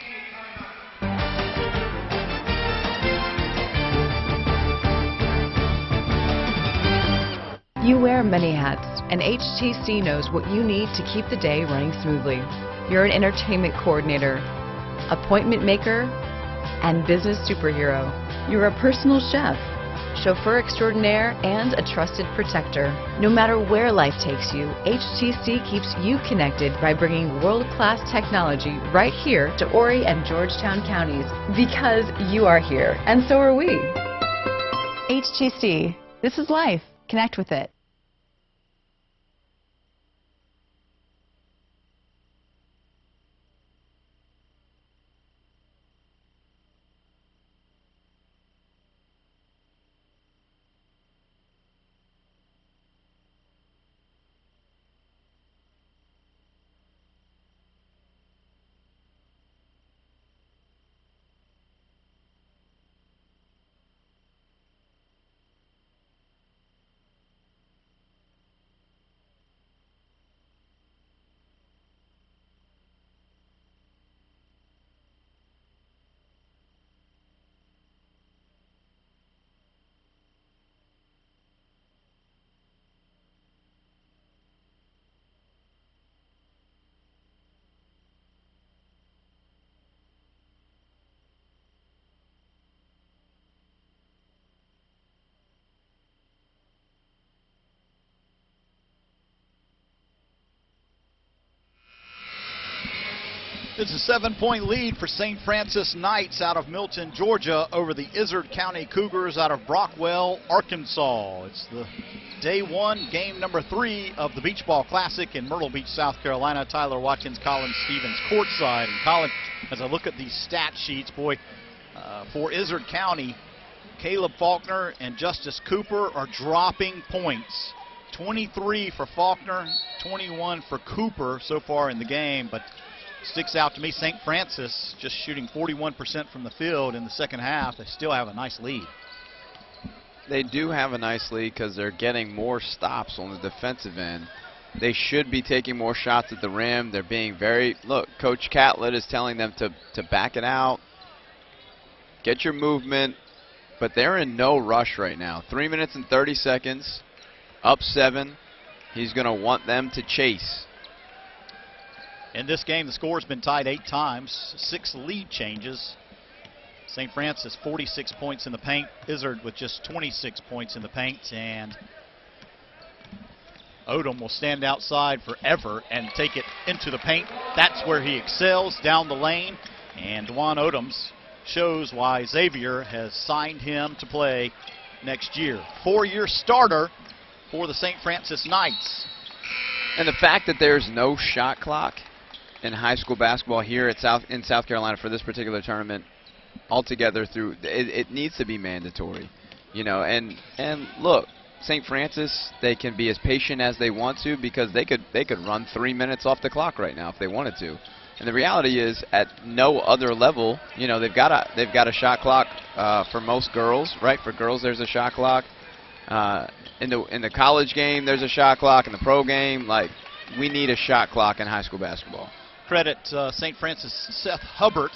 You wear many hats, and HTC knows what you need to keep the day running smoothly. You're an entertainment coordinator, appointment maker, and business superhero. You're a personal chef, chauffeur extraordinaire, and a trusted protector. No matter where life takes you, HTC keeps you connected by bringing world-class technology right here to Horry and Georgetown counties, because you are here, and so are we. HTC. This is life. Connect with it. It's a 7-point lead for St. Francis Knights out of Milton, Georgia over the Izard County Cougars out of Brockwell, Arkansas. It's the day 1, game number 3 of the Beach Ball Classic in Myrtle Beach, South Carolina. Tyler Watkins, Colin Stevens courtside. And Colin, as I look at these stat sheets, boy, for Izard County, Caleb Faulkner and Justice Cooper are dropping points. 23 for Faulkner, 21 for Cooper so far in the game, but sticks out to me, St. Francis just shooting 41% from the field in the second half. They still have a nice lead. They do have a nice lead because they're getting more stops on the defensive end. They should be taking more shots at the rim. They're being very, look, Coach Catlett is telling them to back it out, get your movement, but they're in no rush right now. 3 minutes and 30 seconds, up 7. He's going to want them to chase. In this game, the score's been tied 8 times, 6 lead changes. St. Francis 46 points in the paint. Izzard with just 26 points in the paint. And Odom will stand outside forever and take it into the paint. That's where he excels, down the lane. And Dwan Odoms shows why Xavier has signed him to play next year. 4-year starter for the St. Francis Knights. And the fact that there's no shot clock in high school basketball here at in South Carolina for this particular tournament altogether through it needs to be mandatory, you know. And look, St. Francis, they can be as patient as they want to because they could run 3 minutes off the clock right now if they wanted to. And the reality is, at no other level, you know, they've got a shot clock for most girls, right? For girls, there's a shot clock. In the college game, there's a shot clock. In the pro game, like, we need a shot clock in high school basketball. Credit St. Francis Seth Hubbard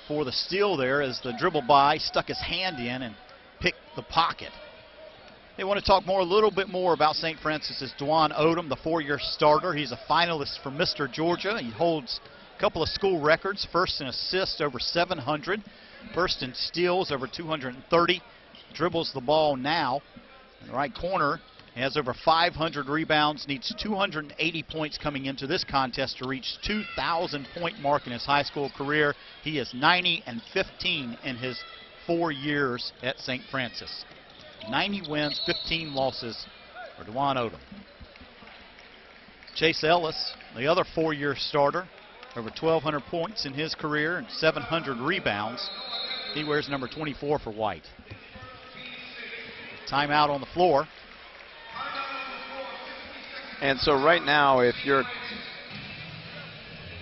for the steal there as the dribble by stuck his hand in and picked the pocket. They want to talk a little bit more about St. Francis's Dwan Odom, the 4-year starter. He's a finalist for Mr. Georgia. He holds a couple of school records, first in assists over 700, first in steals over 230, dribbles the ball now. In the right corner, he has over 500 rebounds, needs 280 points coming into this contest to reach 2,000 point mark in his high school career. He is 90-15 in his 4 years at St. Francis. 90 wins, 15 losses for Dwan Odom. Chase Ellis, the other 4-year starter, over 1,200 points in his career and 700 rebounds. He wears number 24 for White. Timeout on the floor. And so right now, if you're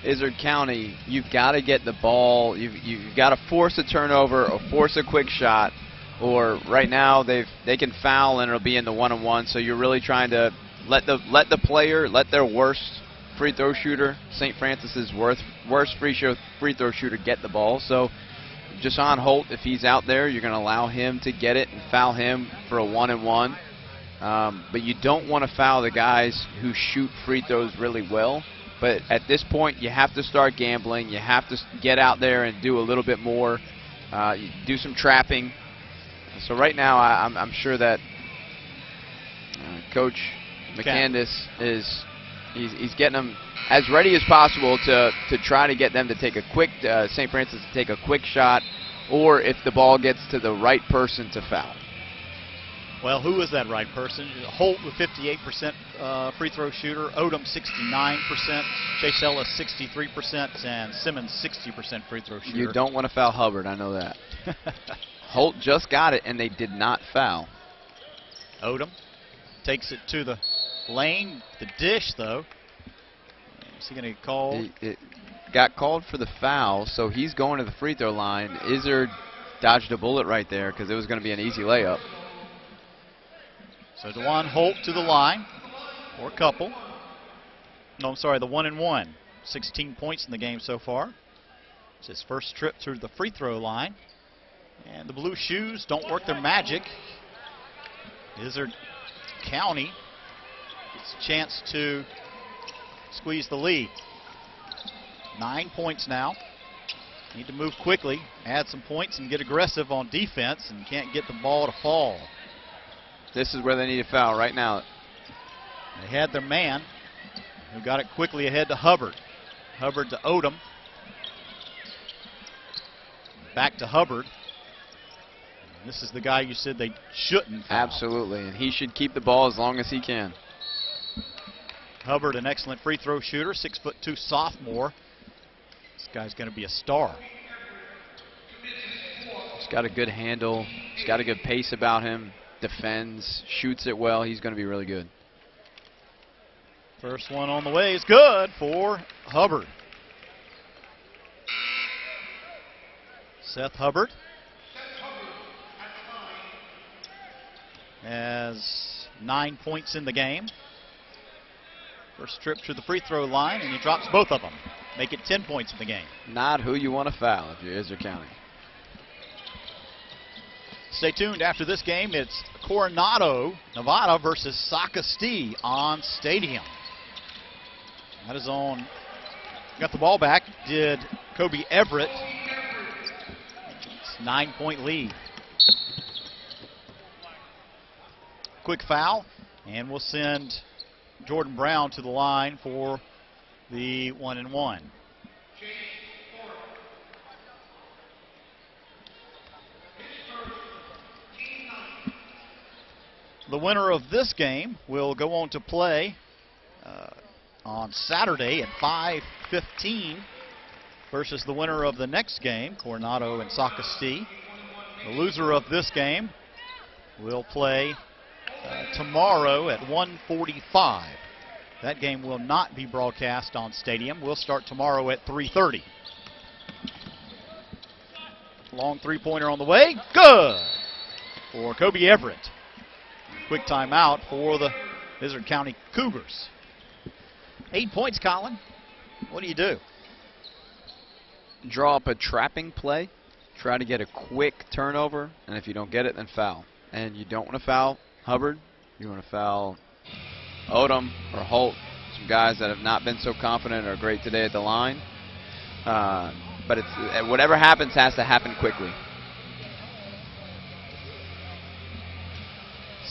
Izzard County, you've got to get the ball. You've got to force a turnover or force a quick shot. Or right now they can foul and it'll be in the 1-on-1. So you're really trying to let the player, let their worst free throw shooter, St. Francis's worst free throw shooter, get the ball. So Jason Holt, if he's out there, you're going to allow him to get it and foul him for a 1-and-1. But you don't want to foul the guys who shoot free throws really well. But at this point, you have to start gambling. You have to get out there and do a little bit more, do some trapping. So right now, I'm sure that Coach McCandis he's getting them as ready as possible to try to get them to take a quick St. Francis to take a quick shot, or if the ball gets to the right person to foul. Well, who is that right person? Holt with 58% free throw shooter, Odom 69%, Chase Ellis 63%, and Simmons 60% free throw shooter. You don't want to foul Hubbard, I know that. Holt just got it, and they did not foul. Odom takes it to the lane, the dish, though. Is he going to get called? It got called for the foul, so he's going to the free throw line. Izzard dodged a bullet right there because it was going to be an easy layup. So Dwan Holt to the line for a couple. No, I'm sorry, the 1-and-1. 16 points in the game so far. It's his first trip through the free throw line. And the blue shoes don't work their magic. Izzard County gets a chance to squeeze the lead. 9 points now. Need to move quickly, add some points, and get aggressive on defense, and can't get the ball to fall. This is where they need a foul right now. They had their man, who got it quickly ahead to Hubbard. Hubbard to Odom. Back to Hubbard. This is the guy you said they shouldn't foul. Absolutely, and he should keep the ball as long as he can. Hubbard, an excellent free throw shooter, 6'2" sophomore. This guy's going to be a star. He's got a good handle. He's got a good pace about him. Defends, shoots it well. He's going to be really good. First one on the way is good for Hubbard. Seth Hubbard. has 9 points in the game. First trip to the free throw line, and he drops both of them. Make it 10 points in the game. Not who you want to foul if you're Iser County. Stay tuned after this game. It's Coronado, Nevada versus Sacastee on Stadium. That is on. Got the ball back. Did Kobe Everett. It's a 9-point lead. Quick foul, and we'll send Jordan Brown to the line for the 1-and-1. The winner of this game will go on to play on Saturday at 5:15 versus the winner of the next game, Coronado and Sacastee. The loser of this game will play tomorrow at 1:45. That game will not be broadcast on Stadium. We'll start tomorrow at 3:30. Long three-pointer on the way. Good for Kobe Everett. Quick timeout for the Iser County Cougars. 8 points, Colin. What do you do? Draw up a trapping play. Try to get a quick turnover, and if you don't get it, then foul. And you don't want to foul Hubbard. You want to foul Odom or Holt, some guys that have not been so confident or great today at the line. But it's whatever happens has to happen quickly.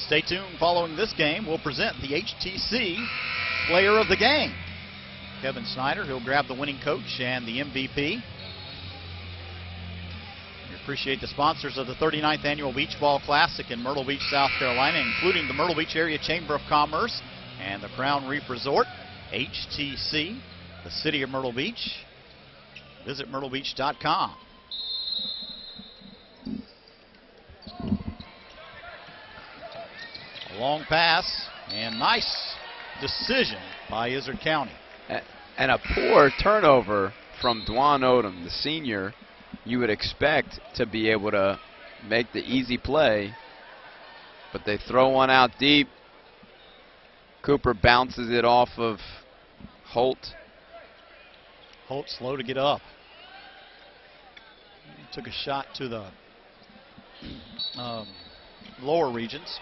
Stay tuned. Following this game, we'll present the HTC Player of the Game. Kevin Snyder, he'll grab the winning coach and the MVP. We appreciate the sponsors of the 39th Annual Beach Ball Classic in Myrtle Beach, South Carolina, including the Myrtle Beach Area Chamber of Commerce and the Crown Reef Resort. HTC, the City of Myrtle Beach. Visit myrtlebeach.com. A long pass and nice decision by Iser County. And a poor turnover from Dwan Odom, the senior. You would expect to be able to make the easy play, but they throw one out deep. Cooper bounces it off of Holt. Holt slow to get up. He took a shot to the lower regions.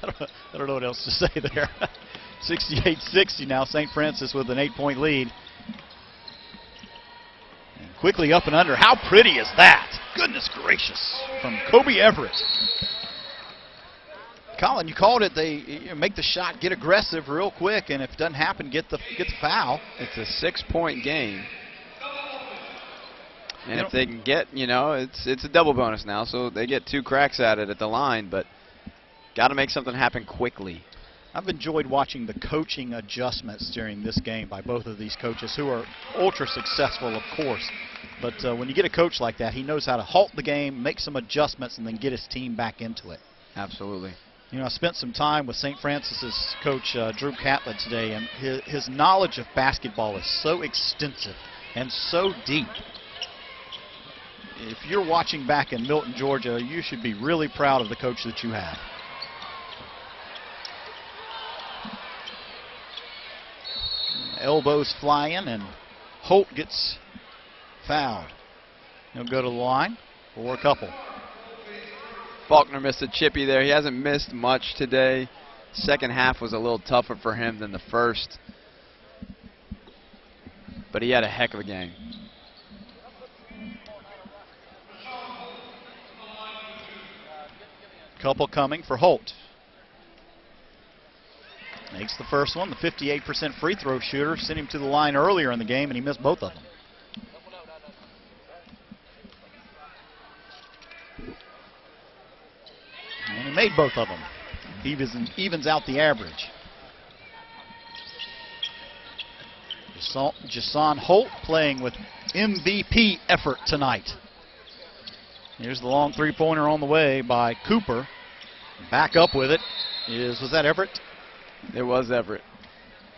I don't know what else to say there. 68-60 now. St. Francis with an 8-point lead. And quickly up and under. How pretty is that? Goodness gracious. From Kobe Everett. Colin, you called it. They make the shot, get aggressive real quick, and if it doesn't happen, get the foul. It's a 6-point game. And if they can get, it's a double bonus now, so they get 2 cracks at it at the line, but got to make something happen quickly. I've enjoyed watching the coaching adjustments during this game by both of these coaches, who are ultra successful, of course. But when you get a coach like that, he knows how to halt the game, make some adjustments, and then get his team back into it. Absolutely. I spent some time with St. Francis's coach, Drew Catlett, today, and his knowledge of basketball is so extensive and so deep. If you're watching back in Milton, Georgia, you should be really proud of the coach that you have. Elbows flying, and Holt gets fouled. He'll go to the line for a couple. Faulkner missed a chippy there. He hasn't missed much today. Second half was a little tougher for him than the first, but he had a heck of a game. Couple coming for Holt. Makes the first one. The 58% free throw shooter sent him to the line earlier in the game, and he missed both of them. And he made both of them. He evens out the average. Jason Holt playing with MVP effort tonight. Here's the long three-pointer on the way by Cooper. Back up with it was that Everett? It was Everett.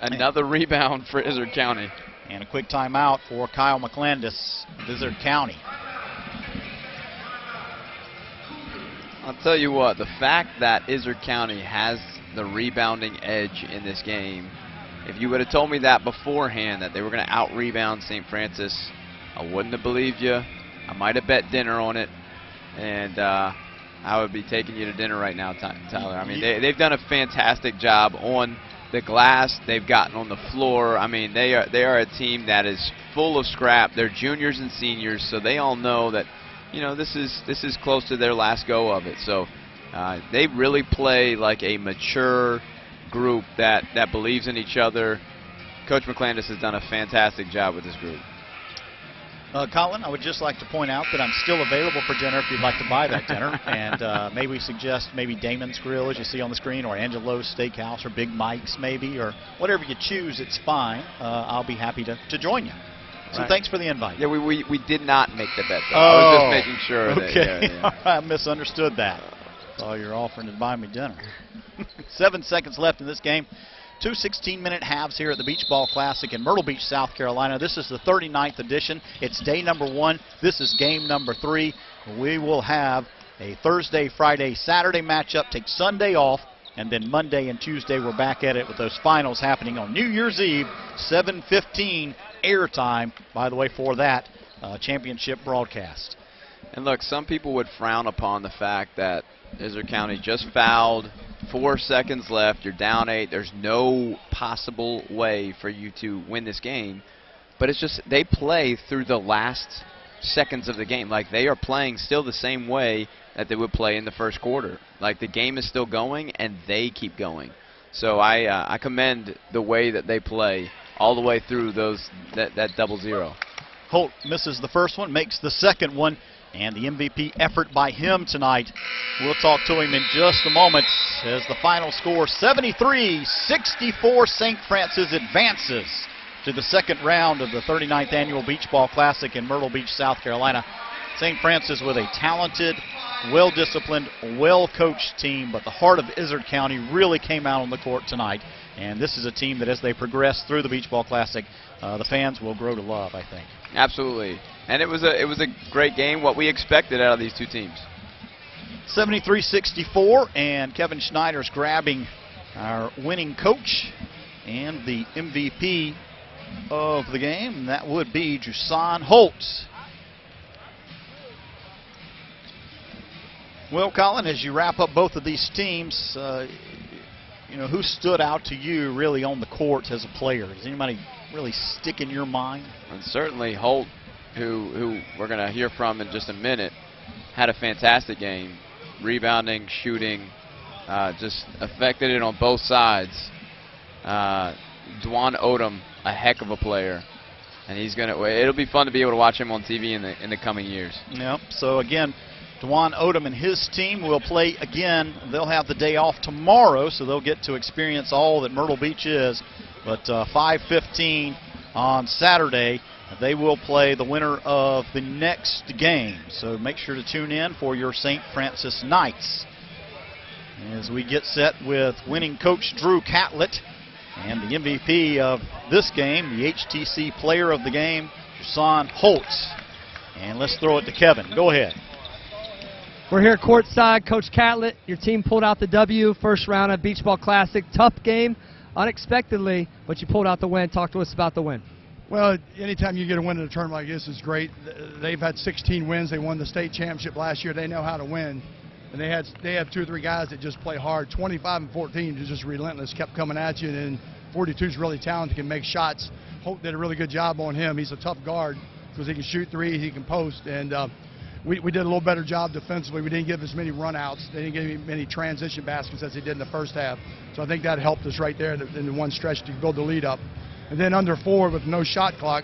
Another rebound for Iser County. And a quick timeout for Kyle McClandis, Iser County. I'll tell you what, the fact that Izard County has the rebounding edge in this game, if you would have told me that beforehand, that they were going to out-rebound St. Francis, I wouldn't have believed you. I might have bet dinner on it, and I would be taking you to dinner right now, Tyler. I mean, they've done a fantastic job on the glass. They've gotten on the floor. I mean, they are a team that is full of scrap. They're juniors and seniors, so they all know that, you know, this is close to their last go of it. So they really play like a mature group that believes in each other. Coach McClandis has done a fantastic job with this group. Colin, I would just like to point out that I'm still available for dinner if you'd like to buy that dinner. And maybe we suggest maybe Damon's Grill, as you see on the screen, or Angelo's Steakhouse, or Big Mike's maybe, or whatever you choose, it's fine. I'll be happy to join you. So thanks for the invite. Yeah, we did not make the bet, though. Oh, I was just making sure. Okay. That, I misunderstood that. Oh, you're offering to buy me dinner. 7 seconds left in this game. 2 16-minute halves here at the Beach Ball Classic in Myrtle Beach, South Carolina. This is the 39th edition. It's day number 1. This is game number 3. We will have a Thursday, Friday, Saturday matchup, take Sunday off, and then Monday and Tuesday we're back at it with those finals happening on New Year's Eve, 7:15 airtime, by the way, for that championship broadcast. And look, some people would frown upon the fact that Izard County just fouled, 4 seconds left, you're down 8, there's no possible way for you to win this game. But it's just they play through the last seconds of the game. Like, they are playing still the same way that they would play in the first quarter. Like, the game is still going, and they keep going. So I commend the way that they play all the way through that 0-0. Holt misses the first one, makes the second one. And the MVP effort by him tonight. We'll talk to him in just a moment as the final score 73-64. St. Francis advances to the second round of the 39th Annual Beach Ball Classic in Myrtle Beach, South Carolina. St. Francis with a talented, well-disciplined, well-coached team, but the heart of Izard County really came out on the court tonight. And this is a team that as they progress through the Beach Ball Classic, the fans will grow to love, I think. Absolutely. And it was a great game, what we expected out of these two teams. 73-64, and Kevin Schneider's grabbing our winning coach and the MVP of the game, and that would be Jusan Holtz. Well, Colin, as you wrap up both of these teams, you know, who stood out to you really on the court as a player? Does anybody really stick in your mind? And certainly Holt, who we're going to hear from in just a minute, had a fantastic game. Rebounding, shooting, just affected it on both sides. Dwan Odom, a heck of a player. And it'll be fun to be able to watch him on TV in the coming years. Yep. So again, Dwan Odom and his team will play again. They'll have the day off tomorrow, so they'll get to experience all that Myrtle Beach is. But 5:15 on Saturday, they will play the winner of the next game. So make sure to tune in for your St. Francis Knights as we get set with winning coach Drew Catlett and the MVP of this game, the HTC player of the game, Jusan Holtz. And let's throw it to Kevin. Go ahead. We're here courtside. Coach Catlett, your team pulled out the W, first round of Beach Ball Classic. Tough game, unexpectedly, but you pulled out the win. Talk to us about the win. Well, anytime you get a win in a tournament like this is great. They've had 16 wins. They won the state championship last year. They know how to win. And they have 2 or 3 guys that just play hard. 25 and 14 is just relentless, kept coming at you. And 42 is really talented, can make shots. Holt did a really good job on him. He's a tough guard because he can shoot threes, he can post. And we did a little better job defensively. We didn't give as many runouts. They didn't give as many transition baskets as they did in the first half. So I think that helped us right there in the one stretch to build the lead up. And then under 4 with no shot clock,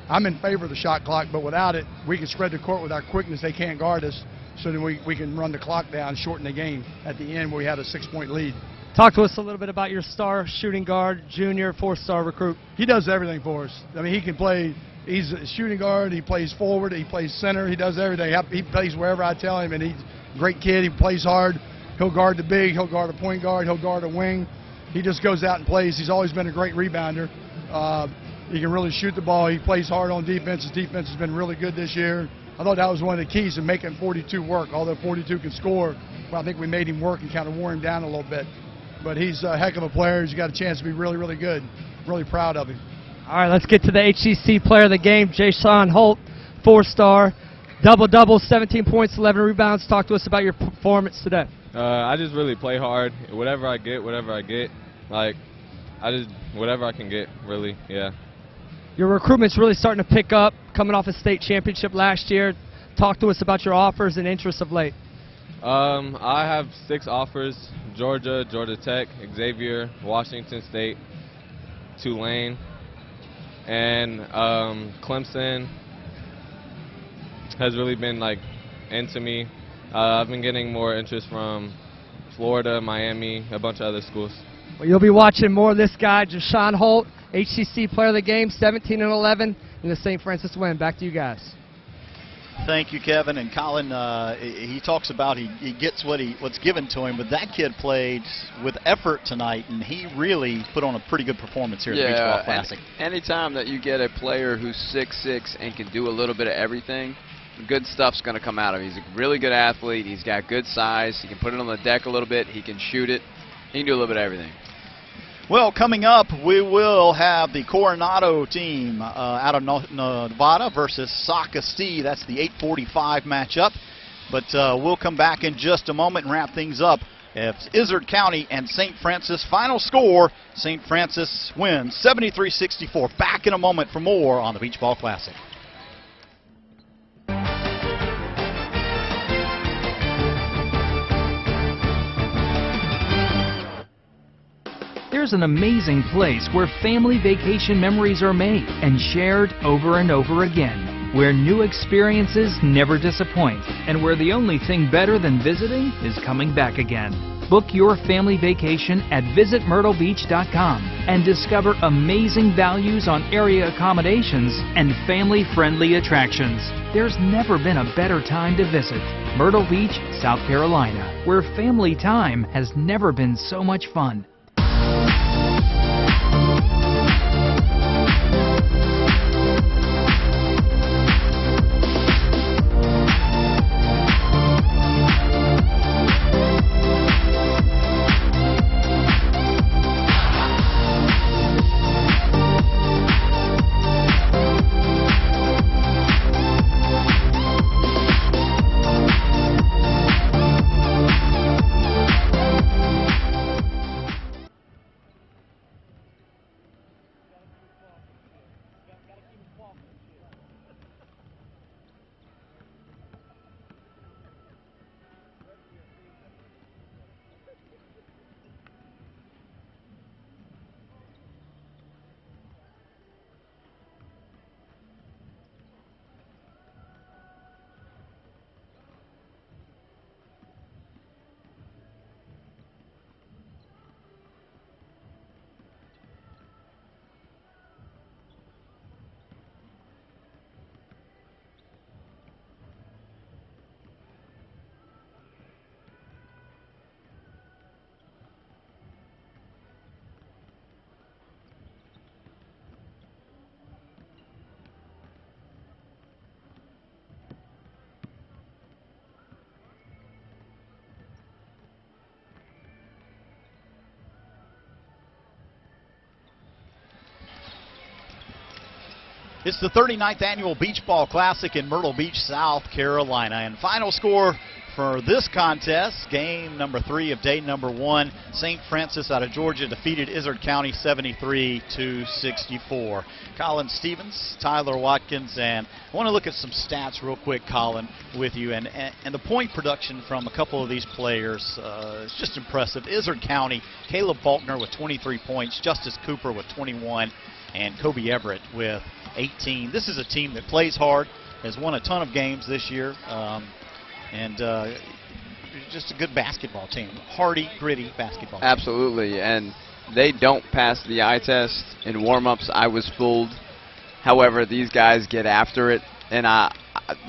I'm in favor of the shot clock, but without it, we can spread the court with our quickness. They can't guard us, so then we can run the clock down, shorten the game at the end where we had a 6-point lead. Talk to us a little bit about your star shooting guard, junior, 4-star recruit. He does everything for us. I mean, he can play. He's a shooting guard. He plays forward. He plays center. He does everything. He plays wherever I tell him, and he's a great kid. He plays hard. He'll guard the big. He'll guard a point guard. He'll guard a wing. He just goes out and plays. He's always been a great rebounder. He can really shoot the ball. He plays hard on defense. His defense has been really good this year. I thought that was one of the keys to making 42 work. Although 42 can score, well, I think we made him work and kind of wore him down a little bit. But he's a heck of a player. He's got a chance to be really, really good. Really proud of him. All right, let's get to the HCC player of the game, Jason Holt, 4-star. Double-double, 17 points, 11 rebounds. Talk to us about your performance today. I just really play hard. Whatever I get. Like, whatever I can get, really, yeah. Your recruitment's really starting to pick up, coming off a state championship last year. Talk to us about your offers and interests of late. I have 6 offers: Georgia, Georgia Tech, Xavier, Washington State, Tulane, and Clemson has really been like into me. I've been getting more interest from Florida, Miami, a bunch of other schools. Well, you'll be watching more of this guy, Jashawn Holt, HCC player of the game, 17 and 11 in the St. Francis win. Back to you guys. Thank you, Kevin. And Colin, he talks about he gets what's given to him, but that kid played with effort tonight, and he really put on a pretty good performance here at the Beach Ball Classic. Anytime that you get a player who's 6'6" and can do a little bit of everything, good stuff's going to come out of him. He's a really good athlete. He's got good size. He can put it on the deck a little bit. He can shoot it. He can do a little bit of everything. Well, coming up, we will have the Coronado team out of Nevada versus Sauk Ste. That's the 8:45 matchup. But we'll come back in just a moment and wrap things up. It's Izard County and St. Francis. Final score, St. Francis wins 73-64. Back in a moment for more on the Beach Ball Classic. There's an amazing place where family vacation memories are made and shared over and over again, where new experiences never disappoint, and where the only thing better than visiting is coming back again. Book your family vacation at visitmyrtlebeach.com and discover amazing values on area accommodations and family-friendly attractions. There's never been a better time to visit Myrtle Beach, South Carolina, where family time has never been so much fun. It's the 39th Annual Beach Ball Classic in Myrtle Beach, South Carolina. And final score for this contest, game number 3 of day number 1, St. Francis out of Georgia defeated Izard County 73-64. Colin Stevens, Tyler Watkins, and I want to look at some stats real quick, Colin, with you. And the point production from a couple of these players is just impressive. Izard County, Caleb Faulkner with 23 points, Justice Cooper with 21, and Kobe Everett with 18. This is a team that plays hard, has won a ton of games this year, and just a good basketball team. Hardy, gritty basketball team. Absolutely, and they don't pass the eye test. In warm-ups, I was fooled. However, these guys get after it, and I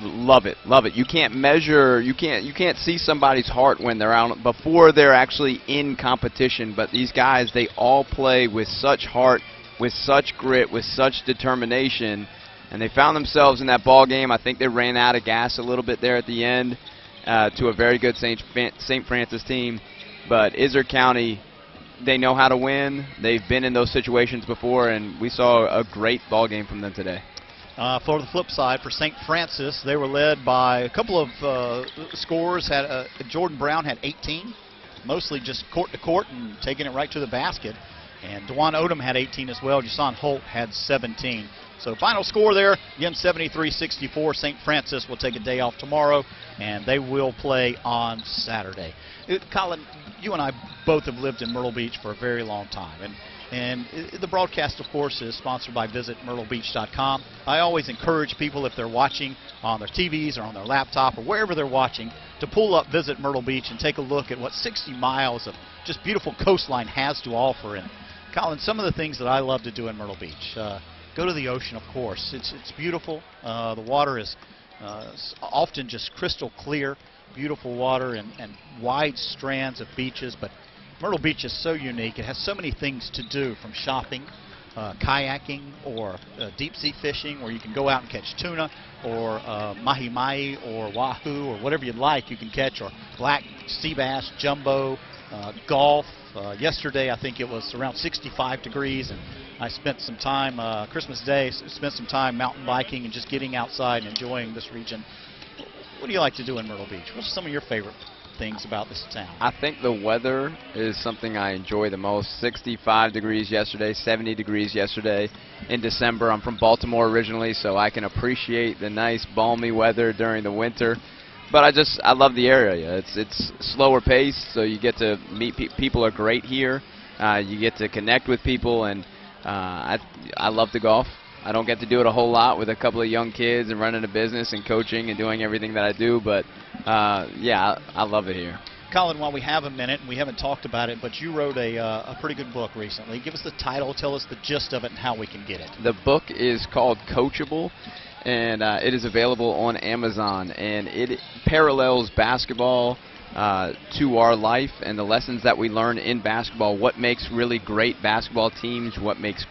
love it, love it. You can't measure, you can't see somebody's heart when they're out before they're actually in competition. But these guys, they all play with such heart, with such grit, with such determination, and they found themselves in that ball game. I think they ran out of gas a little bit there at the end to a very good St. Francis team. But Izard County, they know how to win. They've been in those situations before, and we saw a great ball game from them today. For the flip side, for St. Francis, they were led by a couple of scorers. Jordan Brown had 18, mostly just court to court and taking it right to the basket. And Dewan Odom had 18 as well. Jason Holt had 17. So final score there, again, 73-64. St. Francis will take a day off tomorrow, and they will play on Saturday. Colin, you and I both have lived in Myrtle Beach for a very long time. And the broadcast, of course, is sponsored by visitmyrtlebeach.com. I always encourage people, if they're watching on their TVs or on their laptop or wherever they're watching, to pull up Visit Myrtle Beach and take a look at what 60 miles of just beautiful coastline has to offer. And, Colin, some of the things that I love to do in Myrtle Beach. Go to the ocean, of course. It's beautiful. The water is often just crystal clear, beautiful water and wide strands of beaches. But Myrtle Beach is so unique. It has so many things to do, from shopping, kayaking, or deep sea fishing, where you can go out and catch tuna, or mahi-mahi, or wahoo, or whatever you'd like you can catch, or black sea bass, jumbo, golf. Yesterday, I think it was around 65 degrees, and I spent some time, Christmas Day, spent some time mountain biking and just getting outside and enjoying this region. What do you like to do in Myrtle Beach? What's some of your favorite things about this town? I think the weather is something I enjoy the most. 65 degrees yesterday, 70 degrees yesterday in December. I'm from Baltimore originally, so I can appreciate the nice balmy weather during the winter. But I love the area. It's slower pace, so you get to meet people are great here. You get to connect with people, and I love to golf. I don't get to do it a whole lot with a couple of young kids and running a business and coaching and doing everything that I do, but yeah, I love it here. Colin, while we have a minute, and we haven't talked about it, but you wrote a pretty good book recently. Give us the title, tell us the gist of it, and how we can get it. The book is called Coachable, and it is available on Amazon, and it parallels basketball to our life and the lessons that we learn in basketball, what makes really great basketball teams, what makes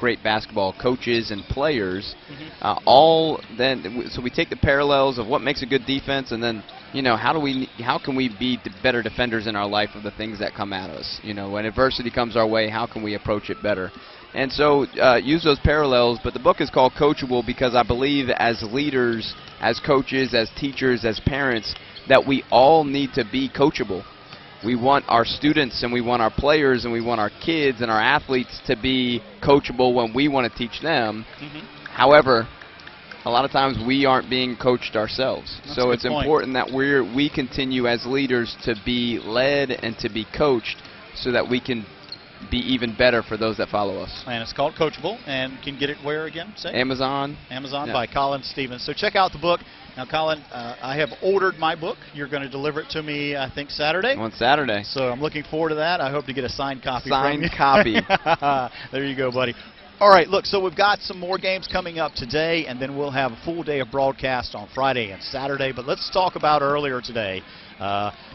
great basketball coaches and players. So we take the parallels of what makes a good defense, and then how can we be better defenders in our life of the things that come at us. When adversity comes our way, how can we approach it better? And so use those parallels, but the book is called Coachable because I believe as leaders, as coaches, as teachers, as parents, that we all need to be coachable. We want our students and we want our players and we want our kids and our athletes to be coachable when we want to teach them. However, a lot of times we aren't being coached ourselves. So it's important that we continue as leaders to be led and to be coached so that we can be even better for those that follow us. And it's called Coachable, and can get it where again? Say? Amazon. Amazon by Colin Stevens. So check out the book. Now, Colin, I have ordered my book. You're going to deliver it to me, I think, Saturday. On Saturday. So I'm looking forward to that. I hope to get a signed copy from you. Signed copy. There you go, buddy. All right, look, so we've got some more games coming up today, and then we'll have a full day of broadcast on Friday and Saturday. But let's talk about earlier today.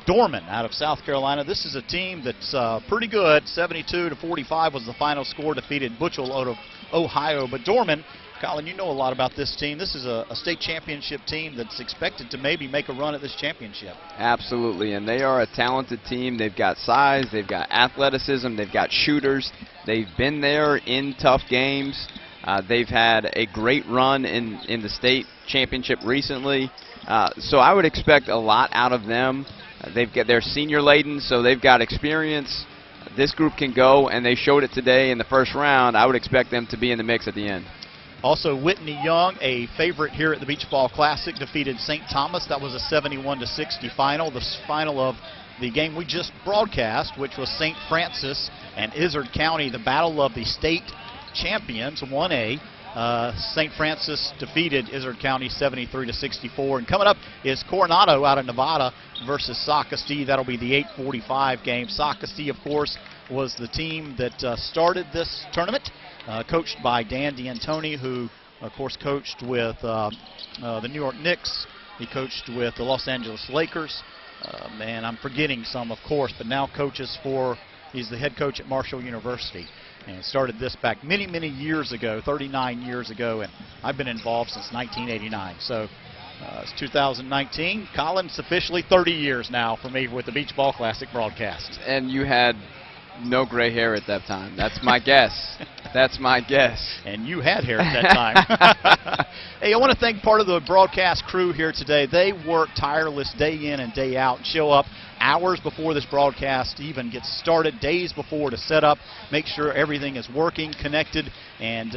Dorman out of South Carolina. This is a team that's pretty good. 72-45 was the final score. Defeated Butchell out of Ohio. But Dorman, Colin, you know a lot about this team. This is a state championship team that's expected to maybe make a run at this championship. Absolutely, and they are a talented team. They've got size, they've got athleticism, they've got shooters. They've been there in tough games. They've had a great run in the state championship recently. So I would expect a lot out of them. They're senior laden, so they've got experience. This group can go, and they showed it today in the first round. I would expect them to be in the mix at the end. Also, Whitney Young, a favorite here at the Beach Ball Classic, defeated St. Thomas. That was a 71-60 final. The final of the game we just broadcast, which was St. Francis and Izard County, the battle of the state champions, 1A. St. Francis defeated Izard County 73-64. And coming up is Coronado out of Nevada versus Socastee. That'll be the 8:45 game. Socastee, of course, was the team that started this tournament, coached by Dan D'Antoni, who, of course, coached with the New York Knicks. He coached with the Los Angeles Lakers. And I'm forgetting some, of course, but now coaches he's the head coach at Marshall University. and started this back many, many years ago, 39 years ago, and I've been involved since 1989. So it's 2019. Colin, it's officially 30 years now for me with the Beach Ball Classic broadcast. And you had no gray hair at that time. That's my guess. That's my guess. And you had hair at that time. Hey, I want to thank part of the broadcast crew here today. They work tireless day in and day out and show up hours before this broadcast even gets started, days before, to set up, make sure everything is working, connected, and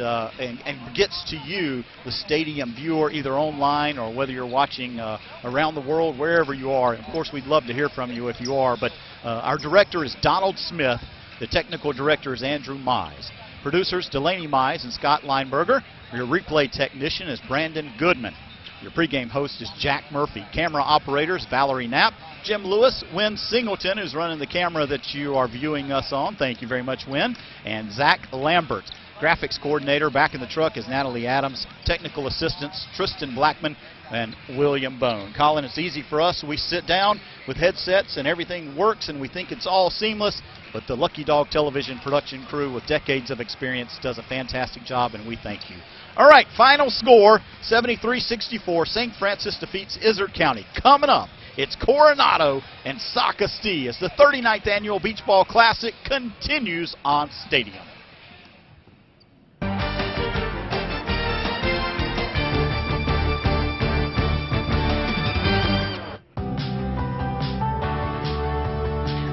gets to you, the stadium viewer, either online or whether you're watching around the world, wherever you are. And of course, we'd love to hear from you if you are. But our director is Donald Smith. The technical director is Andrew Mize. Producers Delaney Mize and Scott Lineberger. Your replay technician is Brandon Goodman. Your pregame host is Jack Murphy. Camera operators Valerie Knapp, Jim Lewis, Wynn Singleton, who's running the camera that you are viewing us on. Thank you very much, Wynn. And Zach Lambert. Graphics coordinator back in the truck is Natalie Adams. Technical assistants Tristan Blackman and William Bone. Colin, it's easy for us. We sit down with headsets and everything works and we think it's all seamless, but the Lucky Dog television production crew with decades of experience does a fantastic job, and we thank you. All right, final score, 73-64. St. Francis defeats Izard County. Coming up, it's Coronado and Sacastee as the 39th Annual Beach Ball Classic continues on Stadium.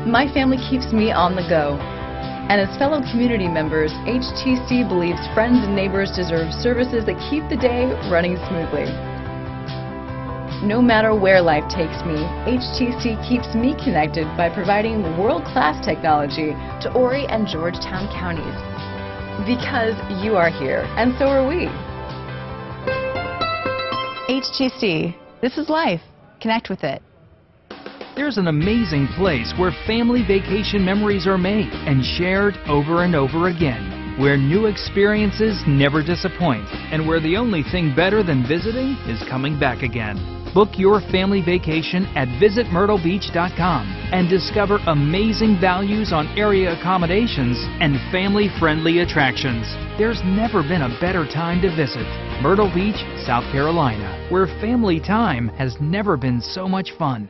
My family keeps me on the go. And as fellow community members, HTC believes friends and neighbors deserve services that keep the day running smoothly. No matter where life takes me, HTC keeps me connected by providing world-class technology to Horry and Georgetown counties. Because you are here, and so are we. HTC. This is life. Connect with it. There's an amazing place where family vacation memories are made and shared over and over again, where new experiences never disappoint, and where the only thing better than visiting is coming back again. Book your family vacation at visitmyrtlebeach.com and discover amazing values on area accommodations and family-friendly attractions. There's never been a better time to visit Myrtle Beach, South Carolina, where family time has never been so much fun.